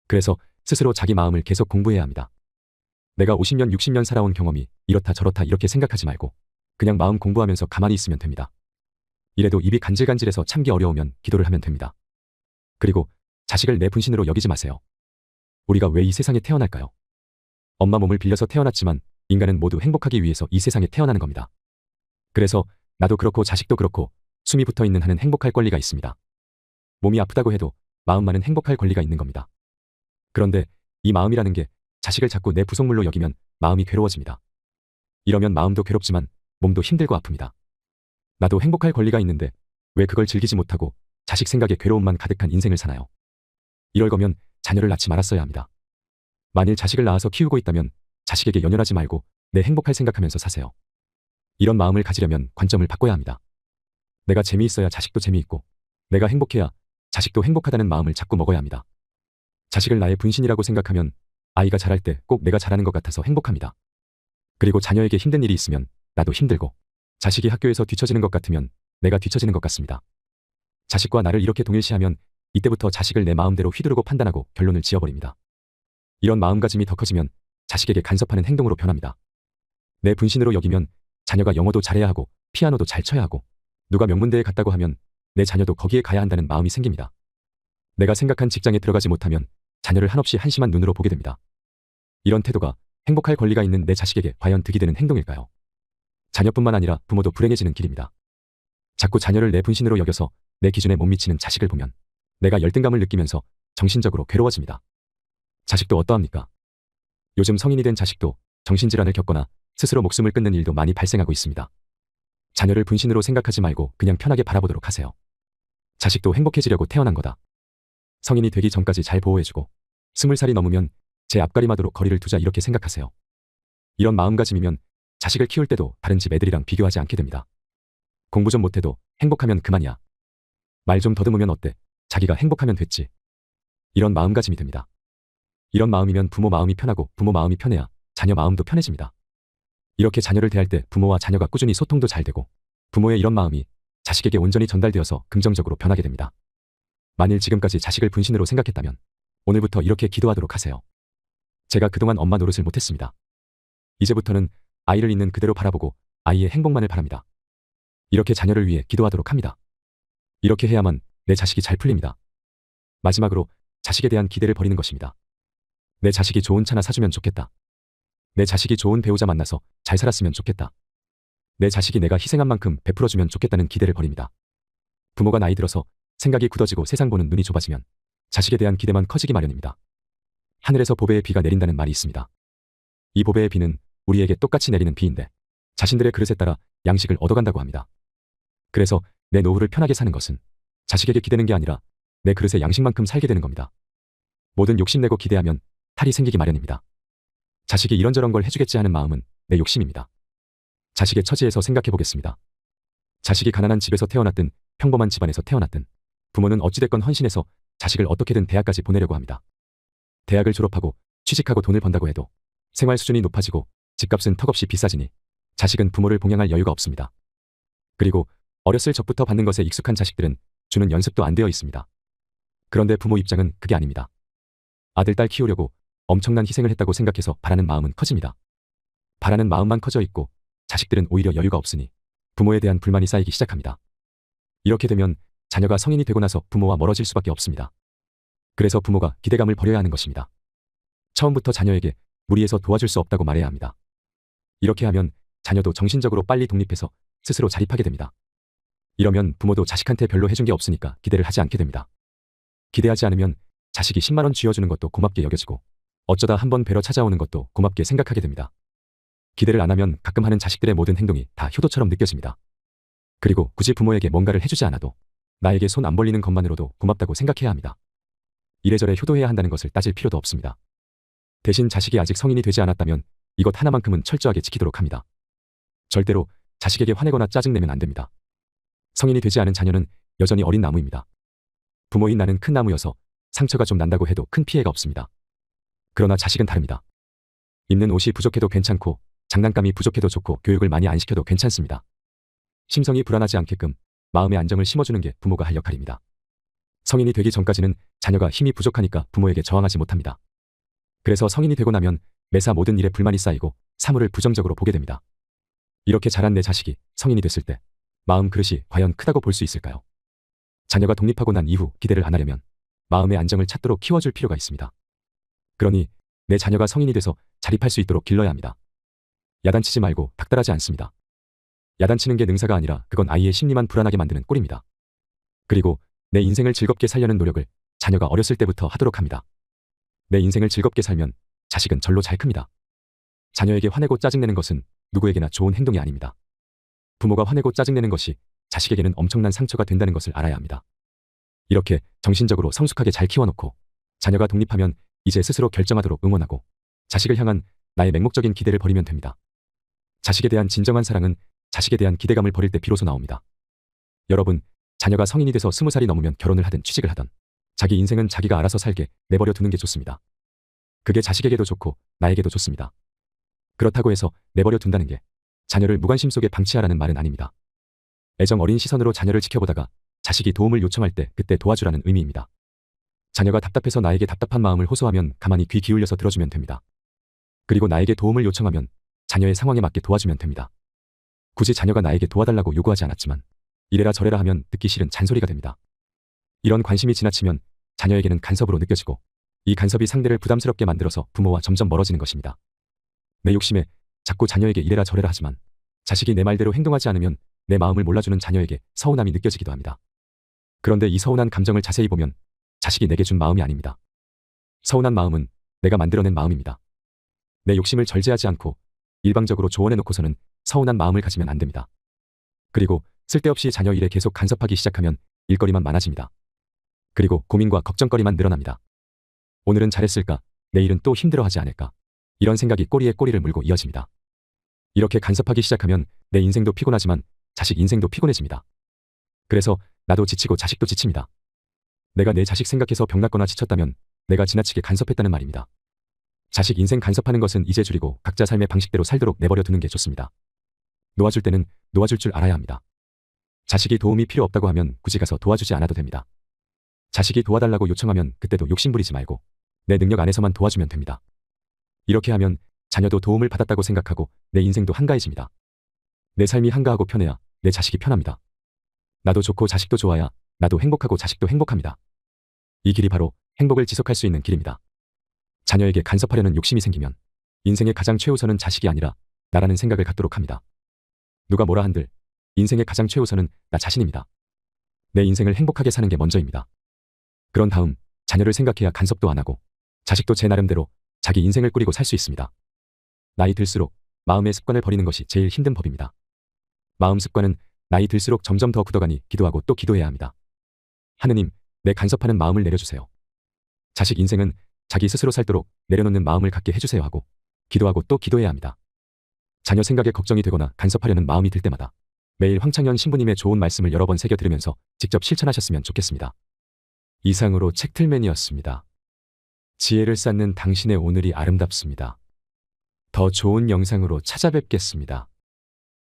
그래서 스스로 자기 마음을 계속 공부해야 합니다. 내가 50년, 60년 살아온 경험이 이렇다 저렇다 이렇게 생각하지 말고 그냥 마음 공부하면서 가만히 있으면 됩니다. 이래도 입이 간질간질해서 참기 어려우면 기도를 하면 됩니다. 그리고 자식을 내 분신으로 여기지 마세요. 우리가 왜 이 세상에 태어날까요? 엄마 몸을 빌려서 태어났지만 인간은 모두 행복하기 위해서 이 세상에 태어나는 겁니다. 그래서 나도 그렇고 자식도 그렇고 숨이 붙어있는 한은 행복할 권리가 있습니다. 몸이 아프다고 해도 마음만은 행복할 권리가 있는 겁니다. 그런데 이 마음이라는 게 자식을 자꾸 내 부속물로 여기면 마음이 괴로워집니다. 이러면 마음도 괴롭지만 몸도 힘들고 아픕니다. 나도 행복할 권리가 있는데 왜 그걸 즐기지 못하고 자식 생각에 괴로움만 가득한 인생을 사나요? 이럴 거면 자녀를 낳지 말았어야 합니다. 만일 자식을 낳아서 키우고 있다면 자식에게 연연하지 말고 내 행복할 생각하면서 사세요. 이런 마음을 가지려면 관점을 바꿔야 합니다. 내가 재미있어야 자식도 재미있고 내가 행복해야 자식도 행복하다는 마음을 자꾸 먹어야 합니다. 자식을 나의 분신이라고 생각하면 아이가 자랄 때 꼭 내가 잘하는 것 같아서 행복합니다. 그리고 자녀에게 힘든 일이 있으면 나도 힘들고 자식이 학교에서 뒤처지는 것 같으면 내가 뒤처지는 것 같습니다. 자식과 나를 이렇게 동일시하면 이때부터 자식을 내 마음대로 휘두르고 판단하고 결론을 지어버립니다. 이런 마음가짐이 더 커지면 자식에게 간섭하는 행동으로 변합니다. 내 분신으로 여기면 자녀가 영어도 잘해야 하고 피아노도 잘 쳐야 하고 누가 명문대에 갔다고 하면 내 자녀도 거기에 가야 한다는 마음이 생깁니다. 내가 생각한 직장에 들어가지 못하면 자녀를 한없이 한심한 눈으로 보게 됩니다. 이런 태도가 행복할 권리가 있는 내 자식에게 과연 득이 되는 행동일까요? 자녀뿐만 아니라 부모도 불행해지는 길입니다. 자꾸 자녀를 내 분신으로 여겨서 내 기준에 못 미치는 자식을 보면 내가 열등감을 느끼면서 정신적으로 괴로워집니다. 자식도 어떠합니까? 요즘 성인이 된 자식도 정신질환을 겪거나 스스로 목숨을 끊는 일도 많이 발생하고 있습니다. 자녀를 분신으로 생각하지 말고 그냥 편하게 바라보도록 하세요. 자식도 행복해지려고 태어난 거다. 성인이 되기 전까지 잘 보호해주고 20살이 넘으면 제 앞가림하도록 거리를 두자 이렇게 생각하세요. 이런 마음가짐이면 자식을 키울 때도 다른 집 애들이랑 비교하지 않게 됩니다. 공부 좀 못해도 행복하면 그만이야. 말 좀 더듬으면 어때? 자기가 행복하면 됐지. 이런 마음가짐이 됩니다. 이런 마음이면 부모 마음이 편하고 부모 마음이 편해야 자녀 마음도 편해집니다. 이렇게 자녀를 대할 때 부모와 자녀가 꾸준히 소통도 잘 되고 부모의 이런 마음이 자식에게 온전히 전달되어서 긍정적으로 변하게 됩니다. 만일 지금까지 자식을 분신으로 생각했다면 오늘부터 이렇게 기도하도록 하세요. 제가 그동안 엄마 노릇을 못했습니다. 이제부터는 아이를 있는 그대로 바라보고 아이의 행복만을 바랍니다. 이렇게 자녀를 위해 기도하도록 합니다. 이렇게 해야만 내 자식이 잘 풀립니다. 마지막으로 자식에 대한 기대를 버리는 것입니다. 내 자식이 좋은 차나 사주면 좋겠다. 내 자식이 좋은 배우자 만나서 잘 살았으면 좋겠다. 내 자식이 내가 희생한 만큼 베풀어주면 좋겠다는 기대를 버립니다. 부모가 나이 들어서 생각이 굳어지고 세상 보는 눈이 좁아지면 자식에 대한 기대만 커지기 마련입니다. 하늘에서 보배의 비가 내린다는 말이 있습니다. 이 보배의 비는 우리에게 똑같이 내리는 비인데 자신들의 그릇에 따라 양식을 얻어간다고 합니다. 그래서 내 노후를 편하게 사는 것은 자식에게 기대는 게 아니라 내 그릇의 양식만큼 살게 되는 겁니다. 뭐든 욕심내고 기대하면 탈이 생기기 마련입니다. 자식이 이런저런 걸 해주겠지 하는 마음은 내 욕심입니다. 자식의 처지에서 생각해 보겠습니다. 자식이 가난한 집에서 태어났든 평범한 집안에서 태어났든 부모는 어찌됐건 헌신해서 자식을 어떻게든 대학까지 보내려고 합니다. 대학을 졸업하고 취직하고 돈을 번다고 해도 생활 수준이 높아지고 집값은 턱없이 비싸지니 자식은 부모를 봉양할 여유가 없습니다. 그리고 어렸을 적부터 받는 것에 익숙한 자식들은 주는 연습도 안 되어 있습니다. 그런데 부모 입장은 그게 아닙니다. 아들, 딸 키우려고 엄청난 희생을 했다고 생각해서 바라는 마음은 커집니다. 바라는 마음만 커져 있고 자식들은 오히려 여유가 없으니 부모에 대한 불만이 쌓이기 시작합니다. 이렇게 되면 자녀가 성인이 되고 나서 부모와 멀어질 수밖에 없습니다. 그래서 부모가 기대감을 버려야 하는 것입니다. 처음부터 자녀에게 무리해서 도와줄 수 없다고 말해야 합니다. 이렇게 하면 자녀도 정신적으로 빨리 독립해서 스스로 자립하게 됩니다. 이러면 부모도 자식한테 별로 해준 게 없으니까 기대를 하지 않게 됩니다. 기대하지 않으면 자식이 10만 원 쥐어주는 것도 고맙게 여겨지고 어쩌다 한번 뵈러 찾아오는 것도 고맙게 생각하게 됩니다. 기대를 안 하면 가끔 하는 자식들의 모든 행동이 다 효도처럼 느껴집니다. 그리고 굳이 부모에게 뭔가를 해주지 않아도 나에게 손 안 벌리는 것만으로도 고맙다고 생각해야 합니다. 이래저래 효도해야 한다는 것을 따질 필요도 없습니다. 대신 자식이 아직 성인이 되지 않았다면 이것 하나만큼은 철저하게 지키도록 합니다. 절대로 자식에게 화내거나 짜증내면 안 됩니다. 성인이 되지 않은 자녀는 여전히 어린 나무입니다. 부모인 나는 큰 나무여서 상처가 좀 난다고 해도 큰 피해가 없습니다. 그러나 자식은 다릅니다. 입는 옷이 부족해도 괜찮고 장난감이 부족해도 좋고 교육을 많이 안 시켜도 괜찮습니다. 심성이 불안하지 않게끔 마음의 안정을 심어주는 게 부모가 할 역할입니다. 성인이 되기 전까지는 자녀가 힘이 부족하니까 부모에게 저항하지 못합니다. 그래서 성인이 되고 나면 매사 모든 일에 불만이 쌓이고 사물을 부정적으로 보게 됩니다. 이렇게 자란 내 자식이 성인이 됐을 때 마음 그릇이 과연 크다고 볼 수 있을까요? 자녀가 독립하고 난 이후 기대를 안 하려면 마음의 안정을 찾도록 키워줄 필요가 있습니다. 그러니 내 자녀가 성인이 돼서 자립할 수 있도록 길러야 합니다. 야단치지 말고 닥달하지 않습니다. 야단치는 게 능사가 아니라 그건 아이의 심리만 불안하게 만드는 꼴입니다. 그리고 내 인생을 즐겁게 살려는 노력을 자녀가 어렸을 때부터 하도록 합니다. 내 인생을 즐겁게 살면 자식은 절로 잘 큽니다. 자녀에게 화내고 짜증내는 것은 누구에게나 좋은 행동이 아닙니다. 부모가 화내고 짜증내는 것이 자식에게는 엄청난 상처가 된다는 것을 알아야 합니다. 이렇게 정신적으로 성숙하게 잘 키워놓고 자녀가 독립하면 이제 스스로 결정하도록 응원하고 자식을 향한 나의 맹목적인 기대를 버리면 됩니다. 자식에 대한 진정한 사랑은 자식에 대한 기대감을 버릴 때 비로소 나옵니다. 여러분, 자녀가 성인이 돼서 20살이 넘으면 결혼을 하든 취직을 하든 자기 인생은 자기가 알아서 살게 내버려 두는 게 좋습니다. 그게 자식에게도 좋고 나에게도 좋습니다. 그렇다고 해서 내버려 둔다는 게 자녀를 무관심 속에 방치하라는 말은 아닙니다. 애정 어린 시선으로 자녀를 지켜보다가 자식이 도움을 요청할 때 그때 도와주라는 의미입니다. 자녀가 답답해서 나에게 답답한 마음을 호소하면 가만히 귀 기울여서 들어주면 됩니다. 그리고 나에게 도움을 요청하면 자녀의 상황에 맞게 도와주면 됩니다. 굳이 자녀가 나에게 도와달라고 요구하지 않았지만 이래라 저래라 하면 듣기 싫은 잔소리가 됩니다. 이런 관심이 지나치면 자녀에게는 간섭으로 느껴지고 이 간섭이 상대를 부담스럽게 만들어서 부모와 점점 멀어지는 것입니다. 내 욕심에 자꾸 자녀에게 이래라 저래라 하지만 자식이 내 말대로 행동하지 않으면 내 마음을 몰라주는 자녀에게 서운함이 느껴지기도 합니다. 그런데 이 서운한 감정을 자세히 보면 자식이 내게 준 마음이 아닙니다. 서운한 마음은 내가 만들어낸 마음입니다. 내 욕심을 절제하지 않고 일방적으로 조언해놓고서는 서운한 마음을 가지면 안 됩니다. 그리고 쓸데없이 자녀 일에 계속 간섭하기 시작하면 일거리만 많아집니다. 그리고 고민과 걱정거리만 늘어납니다. 오늘은 잘했을까? 내일은 또 힘들어하지 않을까? 이런 생각이 꼬리에 꼬리를 물고 이어집니다. 이렇게 간섭하기 시작하면 내 인생도 피곤하지만 자식 인생도 피곤해집니다. 그래서 나도 지치고 자식도 지칩니다. 내가 내 자식 생각해서 병났거나 지쳤다면 내가 지나치게 간섭했다는 말입니다. 자식 인생 간섭하는 것은 이제 줄이고 각자 삶의 방식대로 살도록 내버려 두는 게 좋습니다. 놓아줄 때는 놓아줄 줄 알아야 합니다. 자식이 도움이 필요 없다고 하면 굳이 가서 도와주지 않아도 됩니다. 자식이 도와달라고 요청하면 그때도 욕심부리지 말고 내 능력 안에서만 도와주면 됩니다. 이렇게 하면 자녀도 도움을 받았다고 생각하고 내 인생도 한가해집니다. 내 삶이 한가하고 편해야 내 자식이 편합니다. 나도 좋고 자식도 좋아야 나도 행복하고 자식도 행복합니다. 이 길이 바로 행복을 지속할 수 있는 길입니다. 자녀에게 간섭하려는 욕심이 생기면 인생의 가장 최우선은 자식이 아니라 나라는 생각을 갖도록 합니다. 누가 뭐라 한들 인생의 가장 최우선은 나 자신입니다. 내 인생을 행복하게 사는 게 먼저입니다. 그런 다음 자녀를 생각해야 간섭도 안 하고 자식도 제 나름대로 자기 인생을 꾸리고 살 수 있습니다. 나이 들수록 마음의 습관을 버리는 것이 제일 힘든 법입니다. 마음 습관은 나이 들수록 점점 더 굳어가니 기도하고 또 기도해야 합니다. 하느님, 내 간섭하는 마음을 내려주세요. 자식 인생은 자기 스스로 살도록 내려놓는 마음을 갖게 해주세요 하고 기도하고 또 기도해야 합니다. 자녀 생각에 걱정이 되거나 간섭하려는 마음이 들 때마다 매일 황창현 신부님의 좋은 말씀을 여러 번 새겨 들으면서 직접 실천하셨으면 좋겠습니다. 이상으로 책틀맨이었습니다. 지혜를 쌓는 당신의 오늘이 아름답습니다. 더 좋은 영상으로 찾아뵙겠습니다.